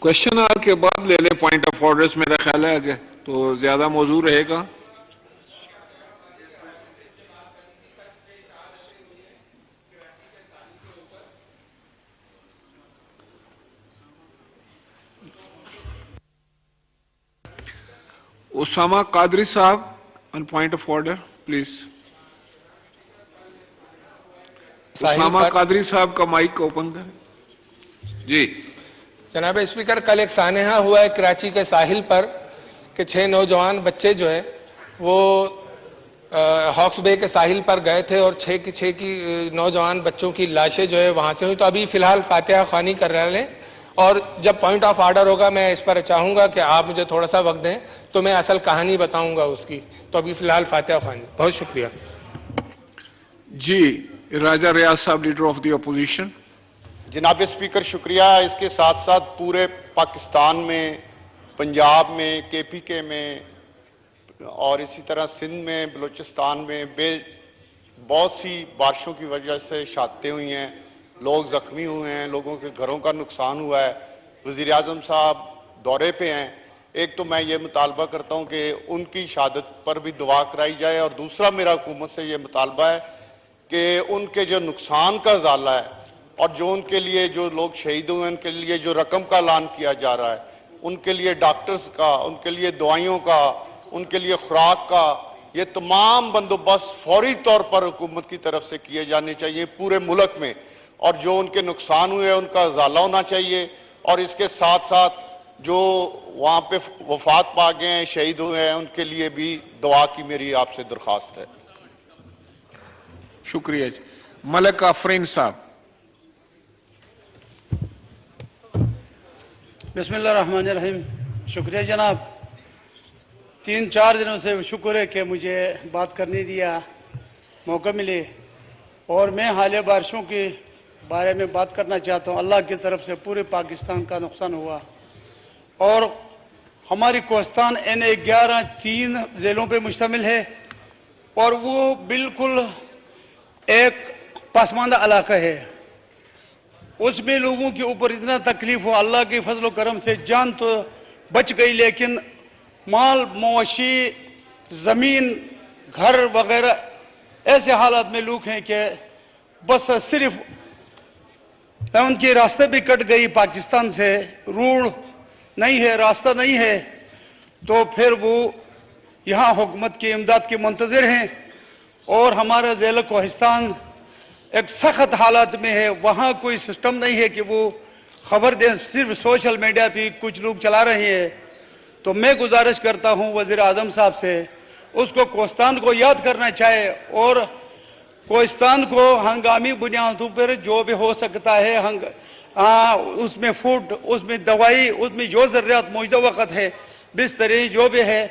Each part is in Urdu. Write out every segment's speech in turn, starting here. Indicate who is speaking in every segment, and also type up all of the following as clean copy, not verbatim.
Speaker 1: کوشچن آور کے بعد لے لیں پوائنٹ آف آرڈرز. میرا خیال ہے کہ تو زیادہ موضوع رہے گا. اسامہ قادری صاحب on point of order please. Usama Qadri صاحب کا مائک اوپن کریں. جی
Speaker 2: جناب اسپیکر، کل ایک سانحہ ہوا ہے کراچی کے ساحل پر کہ 6 نوجوان بچے جو ہے وہ ہاکس بے کے ساحل پر گئے تھے اور 6 کی نوجوان بچوں کی لاشیں جو ہے وہاں سے ہوئی. تو ابھی فی الحال فاتحہ خوانی کر رہے ہیں اور جب پوائنٹ آف آرڈر ہوگا میں اس پر چاہوں گا کہ آپ مجھے تھوڑا سا وقت دیں تو میں اصل کہانی بتاؤں گا اس کی. تو ابھی فی الحال فاتحہ خوانی. بہت شکریہ.
Speaker 1: جی راجہ ریاض صاحب لیڈر آف دی اپوزیشن.
Speaker 3: جناب اسپیکر شکریہ. اس کے ساتھ ساتھ پورے پاکستان میں، پنجاب میں، کے پی کے میں اور اسی طرح سندھ میں، بلوچستان میں بہت سی بارشوں کی وجہ سے شہادتیں ہوئی ہیں، لوگ زخمی ہوئے ہیں، لوگوں کے گھروں کا نقصان ہوا ہے. وزیر اعظم صاحب دورے پہ ہیں. ایک تو میں یہ مطالبہ کرتا ہوں کہ ان کی شہادت پر بھی دعا کرائی جائے، اور دوسرا میرا حکومت سے یہ مطالبہ ہے کہ ان کے جو نقصان کا ازالہ ہے اور جو ان کے لیے جو لوگ شہید ہوئے ہیں ان کے لیے جو رقم کا اعلان کیا جا رہا ہے، ان کے لیے ڈاکٹرز کا، ان کے لیے دوائیوں کا، ان کے لیے خوراک کا، یہ تمام بندوبست فوری طور پر حکومت کی طرف سے کیے جانے چاہیے پورے ملک میں، اور جو ان کے نقصان ہوئے ان کا ازالہ ہونا چاہیے. اور اس کے ساتھ ساتھ جو وہاں پہ وفات پا گئے ہیں، شہید ہوئے ہیں، ان کے لیے بھی دعا کی میری آپ سے درخواست ہے.
Speaker 1: شکریہ جی. ملک آفرین صاحب.
Speaker 4: بسم اللہ الرحمن الرحیم. شکریہ جناب. 3-4 دنوں سے شکر ہے کہ مجھے بات کرنے دیا موقع ملے، اور میں حالیہ بارشوں کے بارے میں بات کرنا چاہتا ہوں. اللہ کی طرف سے پورے پاکستان کا نقصان ہوا، اور ہماری کوستان N11 3 ضلعوں پہ مشتمل ہے، اور وہ بالکل ایک پسماندہ علاقہ ہے. اس میں لوگوں کے اوپر اتنا تکلیف ہو، اللہ کے فضل و کرم سے جان تو بچ گئی، لیکن مال مواشی، زمین، گھر وغیرہ ایسے حالات میں لوگ ہیں کہ بس صرف ان کے راستے بھی کٹ گئی. پاکستان سے روڈ نہیں ہے، راستہ نہیں ہے، تو پھر وہ یہاں حکومت کی امداد کے منتظر ہیں. اور ہمارا ضلع کوہستان ایک سخت حالات میں ہے. وہاں کوئی سسٹم نہیں ہے کہ وہ خبر دیں، صرف سوشل میڈیا پہ کچھ لوگ چلا رہے ہیں. تو میں گزارش کرتا ہوں وزیر اعظم صاحب سے، اس کو کوہستان کو یاد کرنا چاہے، اور کوہستان کو ہنگامی بنیادوں پر جو بھی ہو سکتا ہے، اس میں فوڈ، اس میں دوائی، اس میں جو ضروریات موجودہ وقت ہے، بستری جو بھی ہے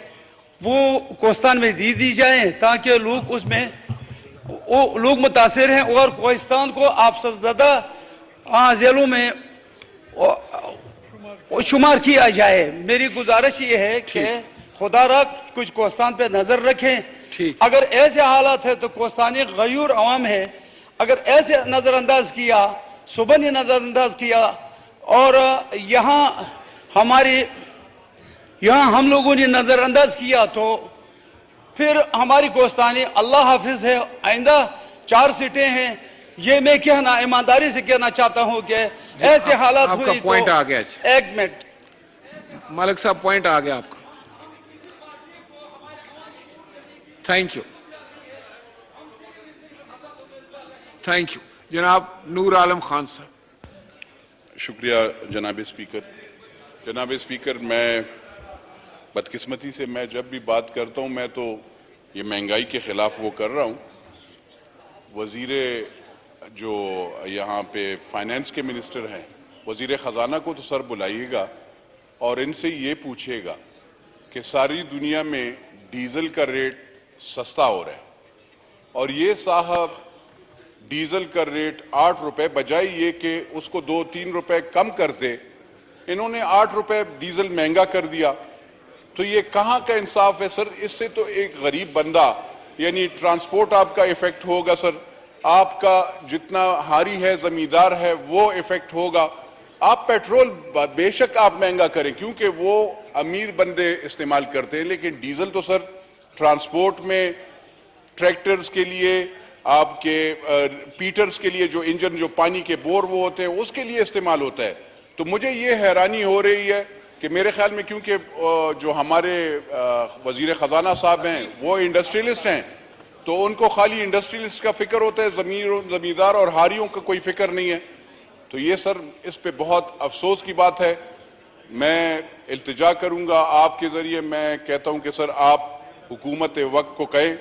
Speaker 4: وہ کوہستان میں دی جائیں، تاکہ لوگ اس میں لوگ متاثر ہیں اور کوہستان کو آفت زدہ ضلعوں میں شمار کیا جائے. میری گزارش یہ ہے کہ خدا را کچھ کوہستان پہ نظر رکھیں. اگر ایسے حالات ہے تو کوہستانی غیور عوام ہے، اگر ایسے نظر انداز کیا، صبح نے نظر انداز کیا، اور یہاں ہم لوگوں نے نظر انداز کیا، تو پھر ہماری کوہستانی اللہ حافظ ہے. آئندہ 4 سیٹیں ہیں. یہ میں کہنا ایمانداری سے کہنا چاہتا ہوں کہ ایسے حالات ہوئی تو
Speaker 1: پوائنٹ آ گیا.
Speaker 4: ایک منٹ
Speaker 1: ملک صاحب پوائنٹ آ گیا آپ کا. Thank you. Thank you. جناب نور عالم خان صاحب.
Speaker 5: شکریہ جناب اسپیکر. جناب اسپیکر، میں بدقسمتی سے میں جب بھی بات کرتا ہوں میں تو یہ مہنگائی کے خلاف وہ کر رہا ہوں. وزیر جو یہاں پہ فائنانس کے منسٹر ہیں، وزیر خزانہ کو تو سر بلائیے گا اور ان سے یہ پوچھے گا کہ ساری دنیا میں ڈیزل کا ریٹ سستا ہو رہا ہے، اور یہ صاحب ڈیزل کا ریٹ 8 روپے بجائے یہ کہ اس کو 2-3 روپے کم کر دے، انہوں نے 8 روپے ڈیزل مہنگا کر دیا. تو یہ کہاں کا انصاف ہے سر؟ اس سے تو ایک غریب بندہ، یعنی ٹرانسپورٹ آپ کا ایفیکٹ ہوگا سر، آپ کا جتنا ہاری ہے، زمیندار ہے، وہ ایفیکٹ ہوگا. آپ پیٹرول بے شک آپ مہنگا کریں کیونکہ وہ امیر بندے استعمال کرتے ہیں، لیکن ڈیزل تو سر ٹرانسپورٹ میں ٹریکٹرز کے لیے، آپ کے پیٹرز کے لیے جو انجن جو پانی کے بور وہ ہوتے ہیں اس کے لیے استعمال ہوتا ہے. تو مجھے یہ حیرانی ہو رہی ہے کہ میرے خیال میں کیونکہ جو ہمارے وزیر خزانہ صاحب ہیں وہ انڈسٹریلسٹ ہیں، تو ان کو خالی انڈسٹریلسٹ کا فکر ہوتا ہے، زمیندار اور ہاریوں کا کوئی فکر نہیں ہے. تو یہ سر اس پہ بہت افسوس کی بات ہے. میں التجا کروں گا آپ کے ذریعے، میں کہتا ہوں کہ سر آپ حکومت وقت کو کہیں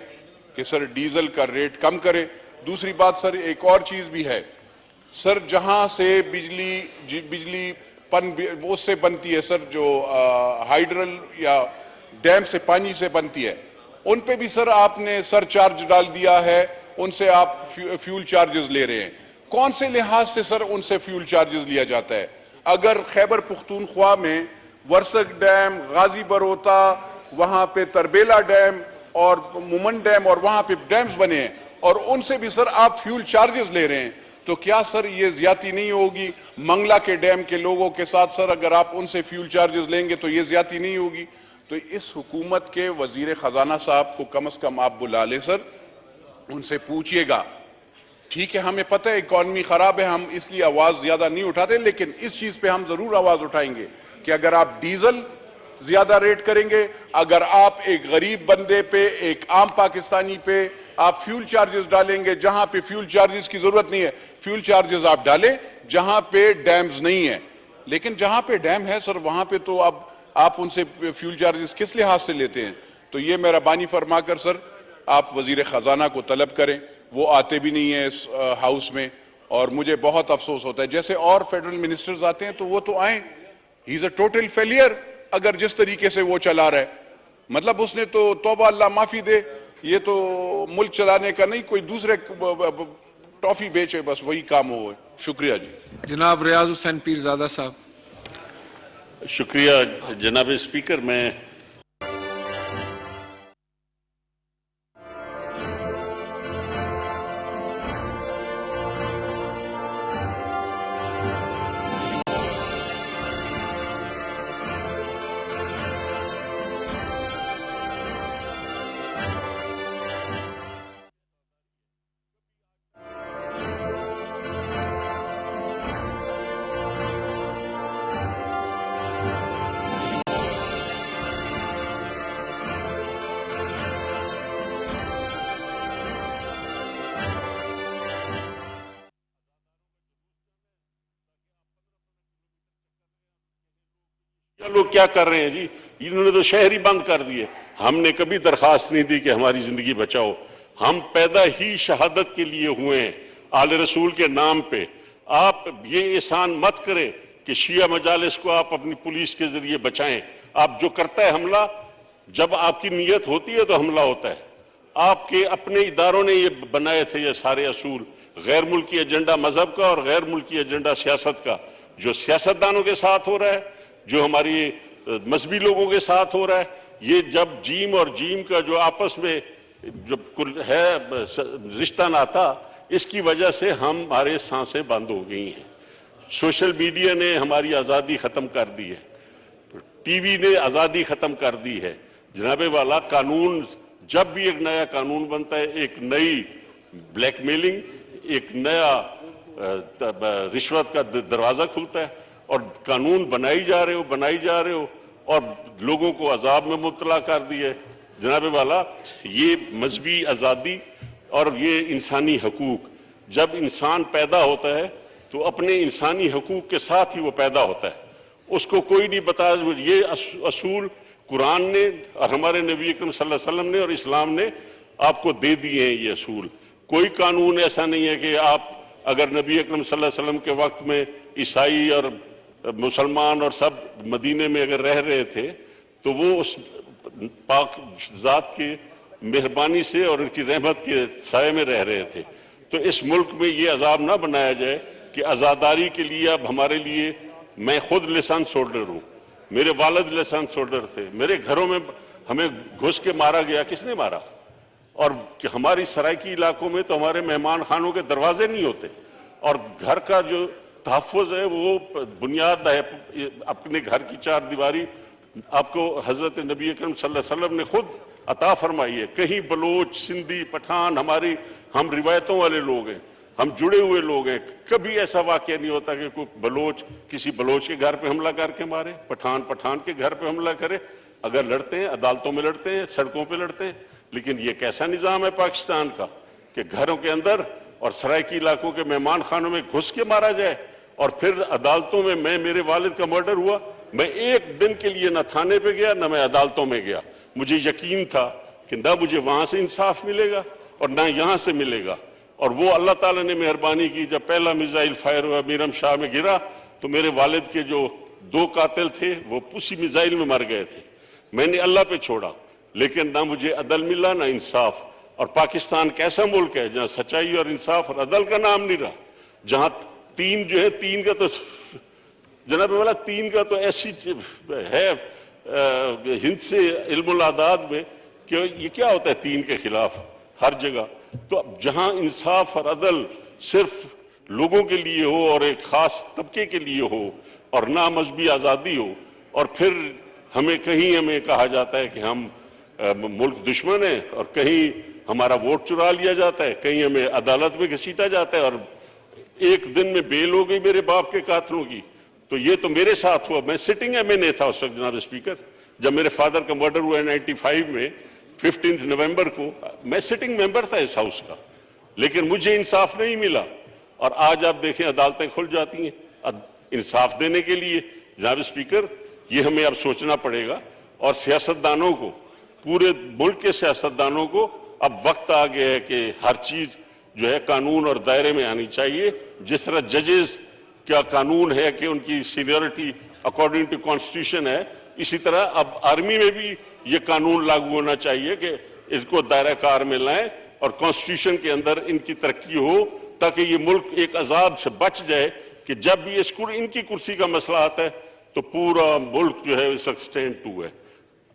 Speaker 5: کہ سر ڈیزل کا ریٹ کم کرے. دوسری بات سر ایک اور چیز بھی ہے سر، جہاں سے بجلی اس سے بنتی ہے سر، جو ہائیڈرل یا ڈیم سے پانی سے بنتی ہے، ان پہ بھی سر آپ نے سر چارج ڈال دیا ہے، ان سے آپ فیول چارجز لے رہے ہیں. کون سے لحاظ سے سر ان سے فیول چارجز لیا جاتا ہے؟ اگر خیبر پختونخوا میں ورسک ڈیم، غازی بروتا، وہاں پہ تربیلا ڈیم اور مومن ڈیم اور وہاں پہ ڈیمز بنے ہیں اور ان سے بھی سر آپ فیول چارجز لے رہے ہیں، تو کیا سر یہ زیادتی نہیں ہوگی؟ منگلا کے ڈیم کے لوگوں کے ساتھ سر اگر آپ ان سے فیول چارجز لیں گے تو یہ زیادتی نہیں ہوگی؟ تو اس حکومت کے وزیر خزانہ صاحب کو کم از کم آپ بلا لیں سر، ان سے پوچھئے گا. ٹھیک ہے ہمیں پتہ ہے اکانومی خراب ہے، ہم اس لیے آواز زیادہ نہیں اٹھاتے، لیکن اس چیز پہ ہم ضرور آواز اٹھائیں گے کہ اگر آپ ڈیزل زیادہ ریٹ کریں گے، اگر آپ ایک غریب بندے پہ، ایک عام پاکستانی پہ آپ فیول چارجز ڈالیں گے، جہاں پہ فیول چارجز کی ضرورت نہیں ہے فیول چارجز آپ ڈالیں، جہاں پہ ڈیمز نہیں ہیں. لیکن جہاں پہ ڈیم ہے سر وہاں پہ تو اب آپ ان سے فیول چارجز کس لحاظ سے لیتے ہیں؟ تو یہ مہربانی فرما کر سر آپ وزیر خزانہ کو طلب کریں. وہ آتے بھی نہیں ہیں اس ہاؤس میں اور مجھے بہت افسوس ہوتا ہے. جیسے اور فیڈرل منسٹرز آتے ہیں تو وہ تو آئیں، ہی از اے ٹوٹل فیلئر اگر جس طریقے سے وہ چلا رہا ہے. مطلب اس نے تو توبہ اللہ معافی دے، یہ تو ملک چلانے کا نہیں، کوئی دوسرے ٹافی بیچے بس وہی کام ہو. شکریہ جی.
Speaker 1: جناب ریاض حسین پیرزادہ صاحب.
Speaker 6: شکریہ جناب اسپیکر. میں لوگ کیا کر رہے ہیں جی؟ انہوں نے تو شہر ہی بند کر دیے. ہم نے کبھی درخواست نہیں دی کہ ہماری زندگی بچاؤ. ہم پیدا ہی شہادت کے لیے ہوئے ہیں آل رسول کے نام پہ. آپ یہ احسان مت کریں کہ شیعہ مجالس کو آپ اپنی پولیس کے ذریعے بچائیں. آپ جو کرتا ہے حملہ، جب آپ کی نیت ہوتی ہے تو حملہ ہوتا ہے. آپ کے اپنے اداروں نے یہ بنائے تھے یہ سارے اصول، غیر ملکی ایجنڈا مذہب کا اور غیر ملکی ایجنڈا سیاست کا. جو سیاستدانوں کے ساتھ ہو رہا ہے، جو ہماری مذہبی لوگوں کے ساتھ ہو رہا ہے، یہ جب جیم اور جیم کا جو آپس میں جب ہے رشتہ ناتا، اس کی وجہ سے ہمارے سانسیں بند ہو گئی ہیں. سوشل میڈیا نے ہماری آزادی ختم کر دی ہے، ٹی وی نے آزادی ختم کر دی ہے. جناب والا، قانون جب بھی ایک نیا قانون بنتا ہے ایک نئی بلیک میلنگ، ایک نیا رشوت کا دروازہ کھلتا ہے اور قانون بنائی جا رہے ہو اور لوگوں کو عذاب میں مبتلا کر دیے. جناب والا، یہ مذہبی آزادی اور یہ انسانی حقوق، جب انسان پیدا ہوتا ہے تو اپنے انسانی حقوق کے ساتھ ہی وہ پیدا ہوتا ہے. اس کو کوئی نہیں بتا. یہ اصول قرآن نے اور ہمارے نبی اکرم صلی اللہ علیہ وسلم نے اور اسلام نے آپ کو دے دیے ہیں. یہ اصول، کوئی قانون ایسا نہیں ہے کہ آپ اگر نبی اکرم صلی اللہ علیہ وسلم کے وقت میں عیسائی اور مسلمان اور سب مدینے میں اگر رہ رہے تھے تو وہ اس پاک ذات کی مہربانی سے اور ان کی رحمت کے سائے میں رہ رہے تھے. تو اس ملک میں یہ عذاب نہ بنایا جائے کہ آزاداری کے لیے اب ہمارے لیے، میں خود لائسنس ہولڈر ہوں، میرے والد لائسنس ہولڈر تھے، میرے گھروں میں ہمیں گھس کے مارا گیا. کس نے مارا؟ اور ہماری سرائکی علاقوں میں تو ہمارے مہمان خانوں کے دروازے نہیں ہوتے اور گھر کا جو تحفظ ہے وہ بنیاد ہے اپنے گھر کی چار دیواری آپ کو حضرت نبی اکرم صلی اللہ علیہ وسلم نے خود عطا فرمائی ہے. کہیں بلوچ، سندھی، پٹھان ہم روایتوں والے لوگ ہیں، ہم جڑے ہوئے لوگ ہیں. کبھی ایسا واقعہ نہیں ہوتا کہ کوئی بلوچ کسی بلوچ کے گھر پہ حملہ کر کے مارے، پٹھان کے گھر پہ حملہ کرے. اگر لڑتے ہیں عدالتوں میں لڑتے ہیں، سڑکوں پہ لڑتے ہیں. لیکن یہ کیسا نظام ہے پاکستان کا کہ گھروں کے اندر اور سرائکی علاقوں کے مہمان خانوں میں گھس کے مارا جائے، اور پھر عدالتوں میں میرے والد کا مرڈر ہوا، میں ایک دن کے لیے نہ تھانے پہ گیا نہ میں عدالتوں میں گیا. مجھے یقین تھا کہ نہ مجھے وہاں سے انصاف ملے گا اور نہ یہاں سے ملے گا. اور وہ اللہ تعالیٰ نے مہربانی کی، جب پہلا میزائل فائر ہوا میرم شاہ میں گرا تو میرے والد کے جو 2 قاتل تھے وہ اسی میزائل میں مر گئے تھے. میں نے اللہ پہ چھوڑا، لیکن نہ مجھے عدل ملا نہ انصاف. اور پاکستان کیسا ملک ہے جہاں سچائی اور انصاف اور عدل کا نام نہیں رہا، جہاں تین کا تو جناب والا 3 کا تو ایسی ہے ہند سے علم العداد میں کہ یہ کیا ہوتا ہے 3 کے خلاف ہر جگہ. تو جہاں انصاف اور عدل صرف لوگوں کے لیے ہو اور ایک خاص طبقے کے لیے ہو اور نہ مذہبی آزادی ہو، اور پھر ہمیں کہا جاتا ہے کہ ہم ملک دشمن ہیں، اور کہیں ہمارا ووٹ چرا لیا جاتا ہے، کہیں ہمیں عدالت میں گھسیٹا جاتا ہے، اور ایک دن میں بیل ہو گئی میرے باپ کے قاتلوں کی. تو یہ تو میرے ساتھ ہوا. میں سٹنگ MNA تھا اس وقت جناب اسپیکر، جب میرے فادر کا مرڈر ہوا 95 میں 15 نومبر کو. میں سٹنگ ممبر تھا اس ہاؤس کا، لیکن مجھے انصاف نہیں ملا. اور آج آپ دیکھیں عدالتیں کھل جاتی ہیں انصاف دینے کے لیے. جناب اسپیکر، یہ ہمیں اب سوچنا پڑے گا، اور سیاستدانوں کو، پورے ملک کے سیاستدانوں کو اب وقت آ گیا ہے کہ ہر چیز جو ہے قانون اور دائرے میں آنی چاہیے. جس طرح ججز کیا قانون ہے کہ ان کی سینیورٹی اکارڈنگ ٹو کانسٹیٹیوشن ہے، اسی طرح اب آرمی میں بھی یہ قانون لاگو ہونا چاہیے کہ اس کو دائرہ کار میں لائیں اور کانسٹیٹیوشن کے اندر ان کی ترقی ہو، تاکہ یہ ملک ایک عذاب سے بچ جائے کہ جب بھی ان کی کرسی کا مسئلہ آتا ہے تو پورا ملک جو ہے اس وقت سٹینڈ ٹو ہے.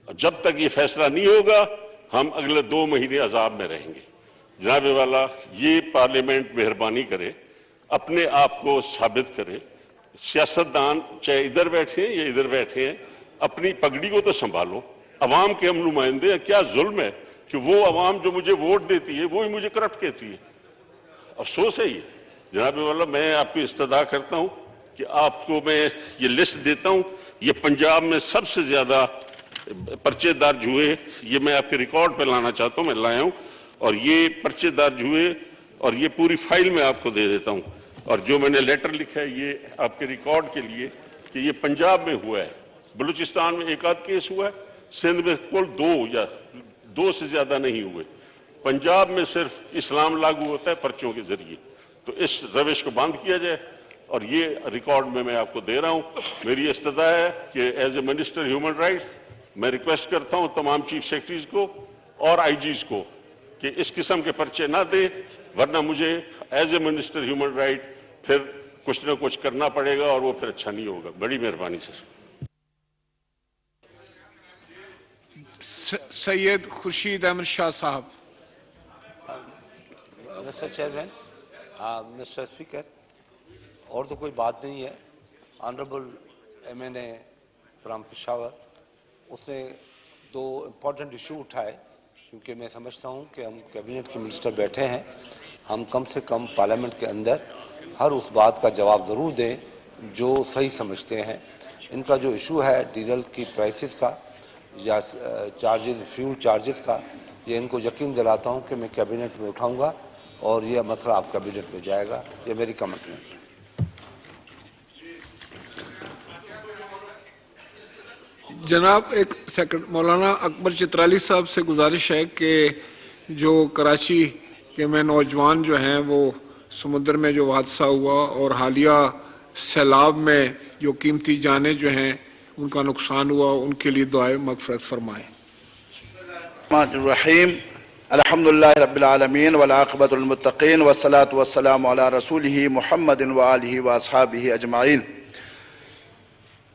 Speaker 6: جب تک یہ فیصلہ نہیں ہوگا ہم اگلے 2 مہینے عذاب میں رہیں گے. جناب والا، یہ پارلیمنٹ مہربانی کرے، اپنے آپ کو ثابت کرے. سیاستدان چاہے ادھر بیٹھے ہیں یا ادھر بیٹھے ہیں، اپنی پگڑی کو تو سنبھالو. عوام کے ہم نمائندے ہیں. کیا ظلم ہے کہ وہ عوام جو مجھے ووٹ دیتی ہے وہی مجھے کرپٹ کہتی ہے. افسوس ہے یہ. جناب والا، میں آپ کی استدعا کرتا ہوں کہ آپ کو میں یہ لسٹ دیتا ہوں. یہ پنجاب میں سب سے زیادہ پرچے درج ہوئے، یہ میں آپ کے ریکارڈ پہ لانا چاہتا ہوں، میں لایا ہوں. اور یہ پرچے درج ہوئے اور یہ پوری فائل میں آپ کو دے دیتا ہوں. اور جو میں نے لیٹر لکھا ہے یہ آپ کے ریکارڈ کے لیے کہ یہ پنجاب میں ہوا ہے. بلوچستان میں 1 آدھ کیس ہوا ہے، سندھ میں کل 2 سے زیادہ نہیں ہوئے. پنجاب میں صرف اسلام لاگو ہوتا ہے پرچوں کے ذریعے. تو اس روش کو بند کیا جائے، اور یہ ریکارڈ میں آپ کو دے رہا ہوں. میری استدعا ہے کہ as a minister human rights میں ریکویسٹ کرتا ہوں تمام چیف سیکرٹریز کو اور IGs کو کہ اس قسم کے پرچے نہ دیں، ورنہ مجھے as a minister human right پھر کچھ نہ کچھ کرنا پڑے گا، اور وہ پھر اچھا نہیں ہوگا. بڑی مہربانی سے.
Speaker 1: سید خورشید احمد شاہ صاحب.
Speaker 7: مسٹر چیئرمین، مسٹر اسپیکر، اور تو کوئی بات نہیں ہے. آنریبل MNA فرام پشاور، اس نے 2 امپورٹنٹ ایشو اٹھائے. کیونکہ میں سمجھتا ہوں کہ ہم کیبنٹ کے منسٹر بیٹھے ہیں، ہم کم سے کم پارلیمنٹ کے اندر ہر اس بات کا جواب ضرور دیں جو صحیح سمجھتے ہیں. ان کا جو ایشو ہے ڈیزل کی پرائسز کا یا چارجز، فیول چارجز کا، یہ ان کو یقین دلاتا ہوں کہ میں کیبنٹ میں اٹھاؤں گا اور یہ مسئلہ آپ کیبنٹ میں جائے گا. یہ میری کمٹمنٹ ہے.
Speaker 1: جناب ایک سیکنڈ، مولانا اکبر چترالی صاحب سے گزارش ہے کہ جو کراچی کے میں نوجوان جو ہیں وہ سمندر میں جو حادثہ ہوا اور حالیہ سیلاب میں جو قیمتی جانیں جو ہیں ان کا نقصان ہوا، ان کے لیے دعائے مغفرت فرمائیں.
Speaker 8: الرحمن الرحیم. الحمدللہ رب العالمین والعاقبۃ للمتقین والصلاۃ والسلام علی رسولہ محمد وآلہ واصحابہ اجمعین.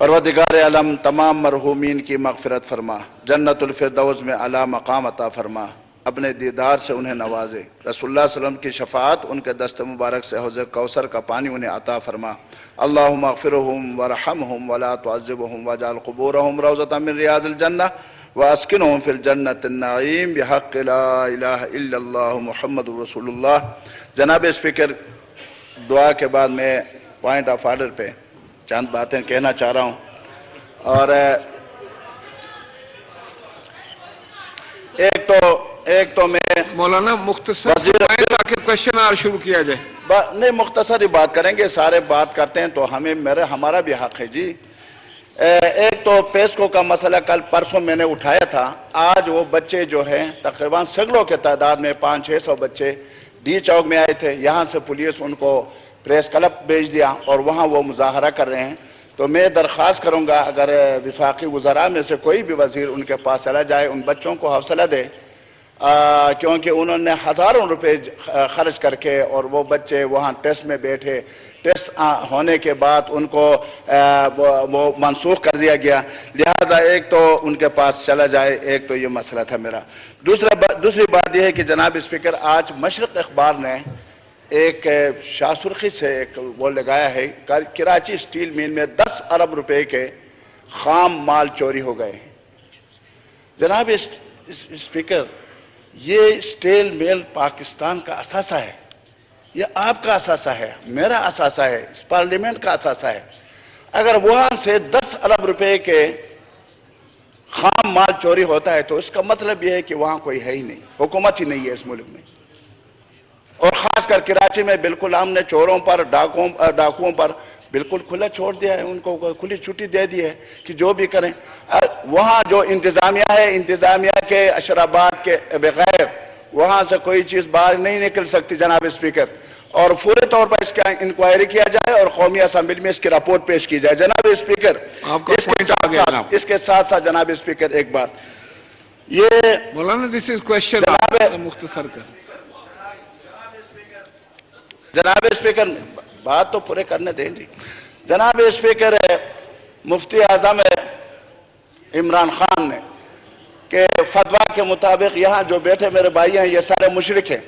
Speaker 8: پروردگار عالم تمام مرحومین کی مغفرت فرما، جنت الفردوس میں اعلیٰ مقام عطا فرما. اپنے دیدار سے انہیں نوازے. رسول اللہ صلی اللہ علیہ وسلم کی شفاعت ان کے دست مبارک سے حوض کوثر کا پانی انہیں عطا فرما. اللہم اغفرہم ورحمہم ولا تعذبہم واجعل قبورہم روضۃ من ریاض الجنہ واسکنہم فی الجنۃ النعیم بحق لا الہ الا اللہ محمد رسول اللہ. جناب اسپیکر، دعا کے بعد میں پوائنٹ آف آرڈر پہ چند باتیں کہنا چاہ رہا ہوں. اور ایک تو میں
Speaker 1: مولانا مختصر تاکہ کوشچن آر شروع کیا جائے.
Speaker 8: نہیں، مختصر ہی بات کریں گے، سارے بات کرتے ہیں تو ہمارا بھی حق ہے جی. ایک تو پیسکو کا مسئلہ کل پرسوں میں نے اٹھایا تھا. آج وہ بچے جو ہیں تقریباً سینکڑوں کے تعداد میں 500-600 بچے ڈی چوک میں آئے تھے. یہاں سے پولیس ان کو پریس کلب بھیج دیا اور وہاں وہ مظاہرہ کر رہے ہیں. تو میں درخواست کروں گا اگر وفاقی وزراء میں سے کوئی بھی وزیر ان کے پاس چلا جائے، ان بچوں کو حوصلہ دے، کیونکہ انہوں نے ہزاروں روپے خرچ کر کے اور وہ بچے وہاں ٹیسٹ میں بیٹھے. ٹیسٹ ہونے کے بعد ان کو وہ منسوخ کر دیا گیا. لہٰذا ایک تو ان کے پاس چلا جائے. ایک تو یہ مسئلہ تھا میرا. دوسری بات یہ ہے کہ جناب اسپیکر، آج مشرق اخبار نے ایک شاہ سرخی سے ایک وہ لگایا ہے، کراچی اسٹیل میل میں 10 ارب روپے کے خام مال چوری ہو گئے ہیں. جناب اسپیکر، یہ اسٹیل میل پاکستان کا اثاثہ ہے. یہ آپ کا اثاثہ ہے، میرا اثاثہ ہے، اس پارلیمنٹ کا اثاثہ ہے. اگر وہاں سے 10 ارب روپے کے خام مال چوری ہوتا ہے تو اس کا مطلب یہ ہے کہ وہاں کوئی ہے ہی نہیں، حکومت ہی نہیں ہے اس ملک میں. اور خاص کر کراچی میں بالکل ہم نے چوروں پر، ڈاکوؤں پر بالکل کھلا چھوڑ دیا ہے. ان کو کھلی چھٹی دے دی ہے کہ جو بھی کریں. وہاں جو انتظامیہ ہے، انتظامیہ کے اشرابات کے بغیر وہاں سے کوئی چیز باہر نہیں نکل سکتی جناب اسپیکر. اور فوری طور پر اس کا انکوائری کیا جائے اور قومی اسمبلی میں اس کی رپورٹ پیش کی جائے. جناب اسپیکر، اس کے ساتھ ساتھ جناب اسپیکر ایک بات یہ
Speaker 1: مولانا دس از کوشچن مختصر کر.
Speaker 8: جناب اسپیکر، بات تو پورے کرنے دیں جی. جناب اسپیکر، مفتی اعظم عمران خان نے کہ فتویٰ کے مطابق یہاں جو بیٹھے میرے بھائی ہیں یہ سارے مشرک ہیں.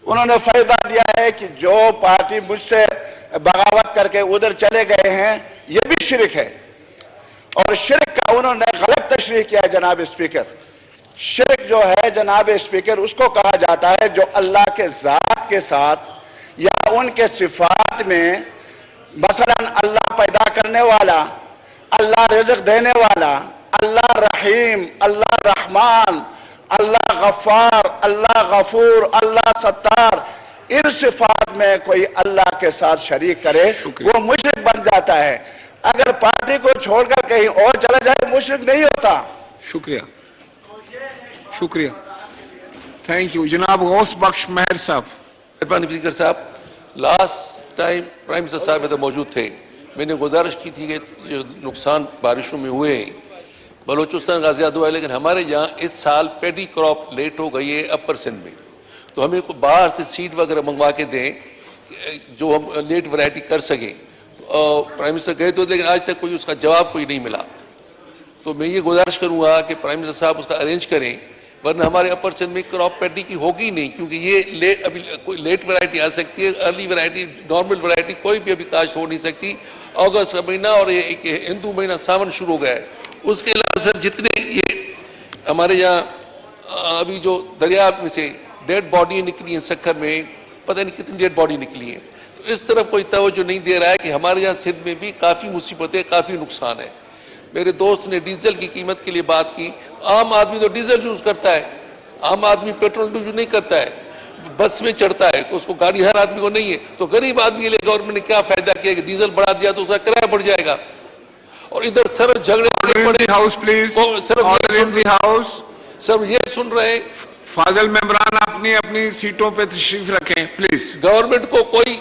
Speaker 8: انہوں نے فیصلہ دیا ہے کہ جو پارٹی مجھ سے بغاوت کر کے ادھر چلے گئے ہیں یہ بھی شرک ہے. اور شرک کا انہوں نے غلط تشریح کیا ہے جناب اسپیکر. شرک جو ہے جناب اسپیکر اس کو کہا جاتا ہے جو اللہ کے ذات کے ساتھ یا ان کے صفات میں، مثلا اللہ پیدا کرنے والا، اللہ رزق دینے والا، اللہ رحیم، اللہ رحمان، اللہ غفار، اللہ غفور، اللہ ستار، ان صفات میں کوئی اللہ کے ساتھ شریک کرے وہ مشرک بن جاتا ہے. اگر پارٹی کو چھوڑ کر کہیں اور چلا جائے مشرک نہیں ہوتا.
Speaker 1: شکریہ، شکریہ، تھینک یو. جناب غوث بخش مہر صاحب.
Speaker 9: مہربانی اسپیکر صاحب، لاسٹ ٹائم پرائم منسٹر صاحب ادھر موجود تھے. میں نے گزارش کی تھی کہ جو نقصان بارشوں میں ہوئے ہیں بلوچستان غازی آباد ہوا ہے، لیکن ہمارے یہاں اس سال پیڈی کراپ لیٹ ہو گئی ہے اپر سندھ میں. تو ہمیں باہر سے سیڈ وغیرہ منگوا کے دیں جو ہم لیٹ ورائٹی کر سکیں. پرائم منسٹر گئے تو لیکن آج تک کوئی اس کا جواب کوئی نہیں ملا. تو میں یہ گزارش کروں گا کہ پرائم منسٹر صاحب اس کا ارینج کریں، ورنہ ہمارے اپر سندھ میں کراپ پیڈی کی ہوگی نہیں، کیونکہ یہ ابھی کوئی لیٹ ورائٹی آ سکتی ہے. ارلی ورائٹی، نارمل ورائٹی کوئی بھی ابھی کاشت ہو نہیں سکتی. اگست کا مہینہ اور یہ ایک ہندو مہینہ ساون شروع ہو گیا ہے. اس کے علاوہ سر جتنے یہ ہمارے یہاں ابھی جو دریا میں سے ڈیڈ باڈی نکلی ہیں سکھر میں، پتہ نہیں کتنی ڈیڈ باڈی نکلی ہیں. تو اس طرف کوئی توجہ نہیں دے رہا ہے کہ ہمارے یہاں سندھ میں بھی کافی مصیبتیں، کافی نقصان ہے. میرے دوست نے ڈیزل کی قیمت کے لیے بات کی. عام آدمی تو ڈیزل یوز کرتا ہے، عام آدمی پیٹرول یوز نہیں کرتا ہے، بس میں چڑھتا ہے. اس کو گاڑی ہر آدمی کو نہیں ہے. تو غریب آدمی کے لیے گورنمنٹ نے کیا فائدہ کیا کہ ڈیزل بڑھا دیا تو اس کا کرایہ بڑھ جائے گا. اور ادھر سر جھگڑے پڑے.
Speaker 1: ہاؤس پلیز،
Speaker 9: سر یہ سن رہے ہیں.
Speaker 1: فاضل ممبران اپنی سیٹوں پہ تشریف رکھیں پلیز.
Speaker 9: گورنمنٹ کو کوئی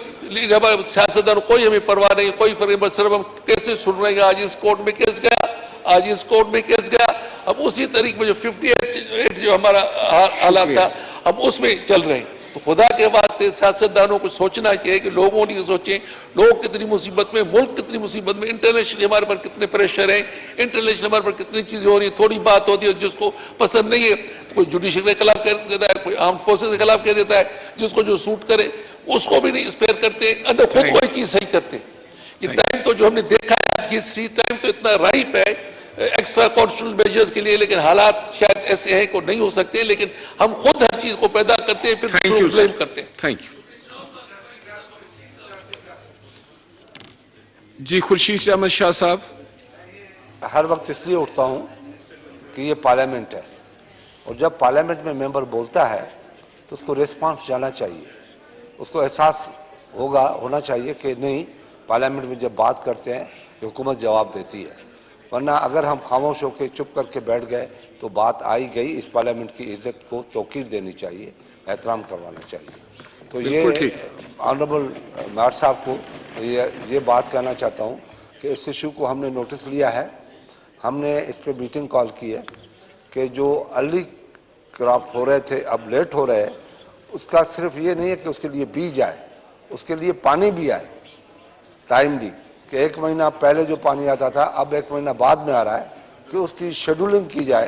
Speaker 9: سیاستدان کوئی ہمیں پرواہ نہیں، کوئی فرق نہیں. صرف ہم کیسے سن رہے ہیں. آج اس کورٹ میں کیس گیا، آج اس کورٹ میں کیس گیا. اب اسی طریقے میں جو 58 جو ہمارا حالات تھا ہم اس میں چل رہے ہیں. تو خدا کے واسطے سیاستدانوں کو سوچنا چاہیے کہ لوگوں کی سوچیں لوگ کتنی مصیبت میں, ملک کتنی مصیبت میں, انٹرنیشنلی ہمارے پر کتنے پریشر ہیں, انٹرنیشنل ہمارے پر کتنی چیزیں ہو رہی ہیں. تھوڑی بات ہوتی ہے جس کو پسند نہیں ہے تو کوئی جوڈیشل کے خلاف کہہ دیتا ہے, کوئی آرم فورسز کے خلاف کہہ دیتا ہے, جس کو جو سوٹ کرے اس کو بھی نہیں اسپیئر کرتے, خود کوئی چیز صحیح کرتے. یہ ٹائم تو جو ہم نے دیکھا ہے آج کی ہسٹری, ٹائم تو اتنا رائپ ہے ایکسٹرا کانسٹیٹیوشنل میجرز کے لیے, لیکن حالات شاید ایسے ہیں کہ نہیں ہو سکتے, لیکن ہم خود ہر چیز کو پیدا کرتے ہیں پھر بلیم کرتے ہیں.
Speaker 1: تھینک یو جی. خورشید احمد شاہ صاحب.
Speaker 7: ہر وقت اس لیے اٹھتا ہوں کہ یہ پارلیمنٹ ہے, اور جب پارلیمنٹ میں ممبر بولتا ہے تو اس کو ریسپانس جانا چاہیے, اس کو احساس ہونا چاہیے کہ نہیں, پارلیمنٹ میں جب بات کرتے ہیں کہ حکومت جواب دیتی ہے, ورنہ اگر ہم خاموش ہو کے چپ کر کے بیٹھ گئے تو بات آئی گئی. اس پارلیمنٹ کی عزت کو توقیر دینی چاہیے, احترام کروانا چاہیے. تو یہ آنریبل میئر صاحب کو یہ بات کہنا چاہتا ہوں کہ اس ایشو کو ہم نے نوٹس لیا ہے, ہم نے اس پہ میٹنگ کال کی ہے کہ جو ارلی کراپ ہو رہے تھے اب لیٹ ہو رہے ہیں, اس کا صرف یہ نہیں ہے کہ اس کے لیے بیج آئے, اس کے لیے پانی بھی آئے ٹائملی, کہ 1 مہینہ پہلے جو پانی آتا تھا اب 1 مہینہ بعد میں آ رہا ہے, کہ اس کی شیڈولنگ کی جائے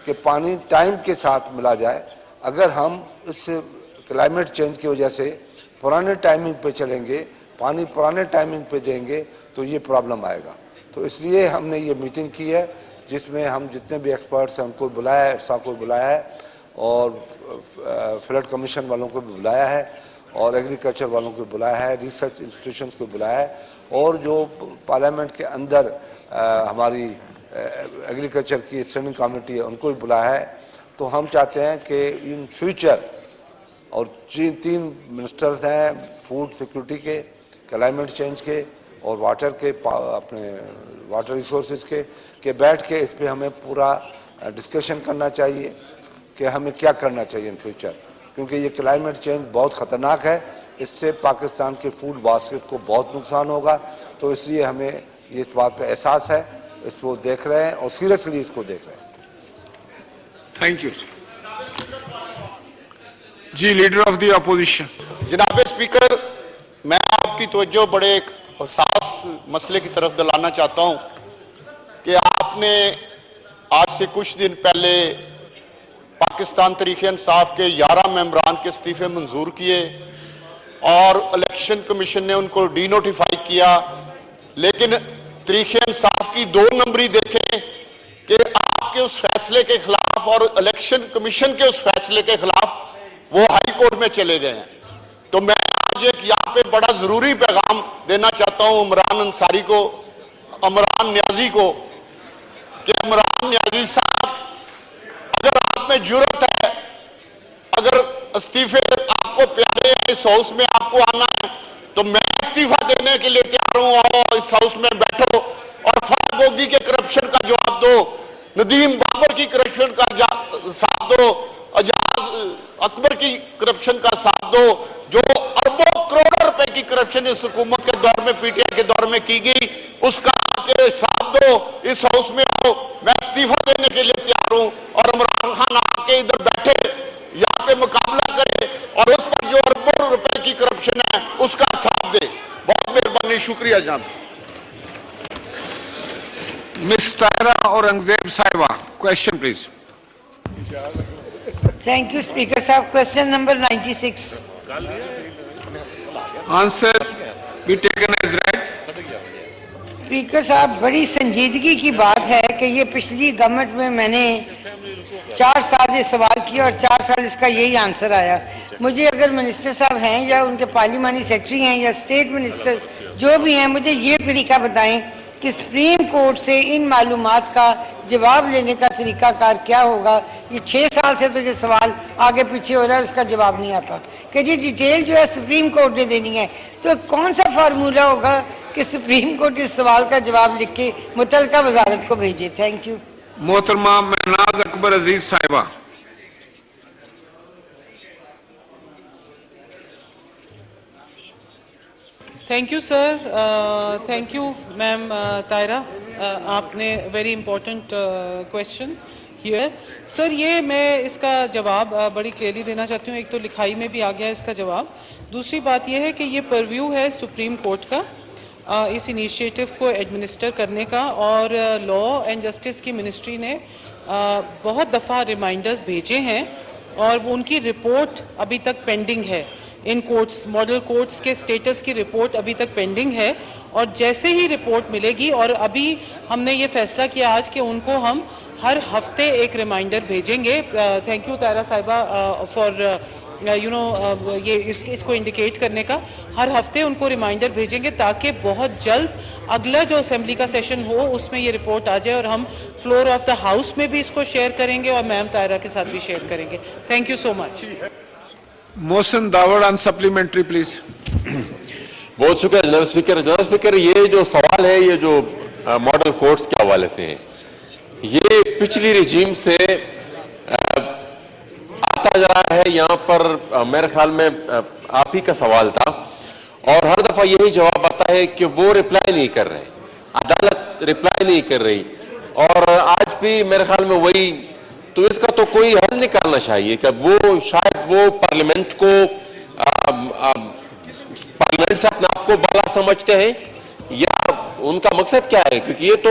Speaker 7: کہ پانی ٹائم کے ساتھ ملا جائے. اگر ہم اس کلائمیٹ چینج کی وجہ سے پرانے ٹائمنگ پہ چلیں گے, پانی پرانے ٹائمنگ پہ دیں گے تو یہ پرابلم آئے گا. تو اس لیے ہم نے یہ میٹنگ کی ہے جس میں ہم جتنے بھی ایکسپرٹس ہیں ان کو بلایا ہے, ایسا کو بلایا ہے, اور فلڈ کمیشن والوں کو بھی بلایا ہے, اور ایگریکلچر والوں کو بلایا ہے, ریسرچ انسٹیٹیوشنز کو بلایا ہے, اور جو پارلیمنٹ کے اندر ہماری ایگریکلچر کی اسٹینڈنگ کمیٹی ہے ان کو بھی بلایا ہے. تو ہم چاہتے ہیں کہ ان فیوچر, اور 3 منسٹرز ہیں فوڈ سیکورٹی کے, کلائمیٹ چینج کے, اور واٹر کے, اپنے واٹر ریسورسز کے, کہ بیٹھ کے اس پہ ہمیں پورا ڈسکشن کرنا چاہیے کہ ہمیں کیا کرنا چاہیے ان فیوچر, کیونکہ یہ کلائمیٹ چینج بہت خطرناک ہے, اس سے پاکستان کے فوڈ باسکٹ کو بہت نقصان ہوگا. تو اس لیے ہمیں یہ اس بات پہ احساس ہے, اس کو دیکھ رہے ہیں اور سیریسلی اس کو دیکھ رہے ہیں.
Speaker 1: تھینک یو جی. Leader of the opposition.
Speaker 3: جناب اسپیکر, میں آپ کی توجہ بڑے ایک حساس مسئلے کی طرف دلانا چاہتا ہوں کہ آپ نے آج سے کچھ دن پہلے پاکستان تحریک انصاف کے 11 ممبران کے استعفے منظور کیے, اور الیکشن کمیشن نے ان کو ڈی نوٹیفائی کیا. لیکن تحریک انصاف کی 2 نمبری دیکھیں کہ آپ کے اس فیصلے کے خلاف اور الیکشن کمیشن کے اس فیصلے کے خلاف وہ ہائی کورٹ میں چلے گئے ہیں. تو میں آج ایک یہاں پہ بڑا ضروری پیغام دینا چاہتا ہوں عمران انصاری کو, عمران نیازی کو, کہ عمران نیازی صاحب, اگر آپ میں جرأت ہے, اگر استعفے آپ کو پیارے ہیں, اس ہاؤس میں آپ کو آنا ہے, تو میں استعفیٰ دینے کے لیے تیار ہوں. آؤ اس ہاؤس میں بیٹھو اور فرح گوگی کے کرپشن کا جواب دو, ندیم بابر کی کرپشن کا ساتھ دو, اجاز اکبر کی کرپشن کا ساتھ دو. جو اربوں کروڑوں روپے کی کرپشن اس حکومت کے دور میں, پی ٹی آئی کے دور میں کی گئی, اس کا کے ساتھ دو. اس ہاؤس میں آؤ, میں استعفیٰ دینے کے لیے تیار ہوں, اور عمران خان آ کے ادھر بیٹھے, یہاں پہ مقابلہ کرے, اور اس پر جو اربوں روپے کی کرپشن ہے اس کا ساتھ دے. بہت مہربانی, شکریہ جناب.
Speaker 1: مس طاہرہ اورنگزیب صاحبہ, question please.
Speaker 10: Thank you, Speaker Sahab. Question number 96.
Speaker 1: Answer be taken as read.
Speaker 10: Speaker Sahab, بڑی سنجیدگی کی بات ہے کہ یہ پچھلی گورنمنٹ میں میں نے 4 سال یہ سوال کیا اور 4 سال اس کا یہی آنسر آیا. مجھے اگر منسٹر صاحب ہیں یا ان کے پارلیمانی سیکرٹری ہیں یا اسٹیٹ منسٹر جو بھی ہیں, مجھے یہ طریقہ بتائیں کہ سپریم کورٹ سے ان معلومات کا جواب لینے کا طریقہ کار کیا ہوگا. یہ 6 سال سے تو یہ سوال آگے پیچھے ہو رہا ہے اور اس کا جواب نہیں آتا کہ جی ڈیٹیل جو ہے سپریم کورٹ نے دینی ہے. تو کون سا فارمولہ ہوگا کہ سپریم کورٹ اس سوال کا جواب لکھ کے متعلقہ وزارت کو بھیجے. Thank you.
Speaker 1: محترمہ مہناز اکبر عزیز صاحبہ.
Speaker 11: Thank you sir. Thank you ma'am Tahira. آپ نے ویری امپورٹنٹ کویشچن here. سر یہ میں اس کا جواب بڑی کلیئرلی دینا چاہتی ہوں. ایک تو لکھائی میں بھی آ گیا اس کا جواب. دوسری بات یہ ہے کہ یہ پرویو ہے سپریم کورٹ کا اس انیشیٹو کو ایڈمنسٹر کرنے کا, اور لا اینڈ جسٹس کی منسٹری نے بہت دفعہ ریمائنڈرز بھیجے ہیں, اور وہ ان کی رپورٹ ابھی تک پینڈنگ ہے. ان کورٹس, ماڈل کورٹس کے سٹیٹس کی رپورٹ ابھی تک پینڈنگ ہے, اور جیسے ہی رپورٹ ملے گی, اور ابھی ہم نے یہ فیصلہ کیا آج کہ ان کو ہم ہر ہفتے ایک ریمائنڈر بھیجیں گے. تھینک یو طاہرہ صاحبہ فار یہ اس کو انڈیکیٹ کرنے کا. ہر ہفتے ان کو ریمائنڈر بھیجیں گے تاکہ بہت جلد اگلا جو اسمبلی کا سیشن ہو اس میں یہ رپورٹ آ جائے, اور ہم فلور آف دا ہاؤس میں بھی اس کو شیئر کریں گے اور میم طاہرہ کے ساتھ بھی شیئر کریں گے. Thank you so much.
Speaker 1: Mohsin Dawar on supplementary please.
Speaker 12: بہت شکریہ جناب اسپیکر. جناب اسپیکر, یہ جو سوال ہے یہ جو ماڈل کورٹس کے حوالے سے ہیں, یہ پچھلی رجیم سے آتا جا رہا ہے. یہاں پر میرے خیال میں آپ ہی کا سوال تھا, اور ہر دفعہ یہی جواب آتا ہے کہ وہ رپلائی نہیں کر رہے, عدالت رپلائی نہیں کر رہی, اور آج بھی میرے خیال میں وہی. تو اس کا تو کوئی حل نکالنا چاہیے کہ وہ شاید وہ پارلیمنٹ کو پارلیمنٹ سے اپنے آپ کو بالا سمجھتے ہیں, یا ان کا مقصد کیا ہے, کیونکہ یہ تو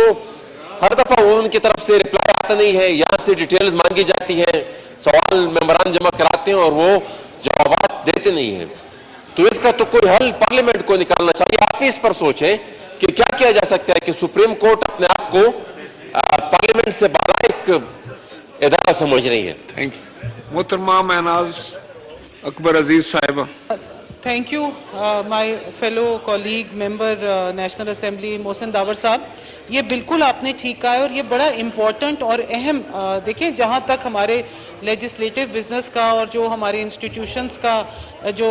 Speaker 12: ہر دفعہ ان کی طرف سے رپلائی آتا نہیں ہے. یہاں سے ڈیٹیلز مانگی جاتی ہیں, سوال ممبران جمع کراتے ہیں اور وہ جوابات دیتے نہیں ہیں. تو اس کا تو کوئی حل پارلیمنٹ کو نکالنا چاہیے. آپ بھی اس پر سوچیں کہ کیا کیا جا سکتا ہے کہ سپریم کورٹ اپنے آپ کو پارلیمنٹ سے بالا ایک ادارہ سمجھ رہی ہے.
Speaker 1: Thank you. محترمہ مہناز اکبر عزیز صاحبہ.
Speaker 11: Thank you my fellow colleague member national assembly Mohsin Dawar صاحب. یہ بالکل آپ نے ٹھیک کہا ہے, اور یہ بڑا امپورٹنٹ اور اہم دیکھیں, جہاں تک ہمارے لیجسلیٹو بزنس کا اور جو ہمارے انسٹیٹیوشنز کا جو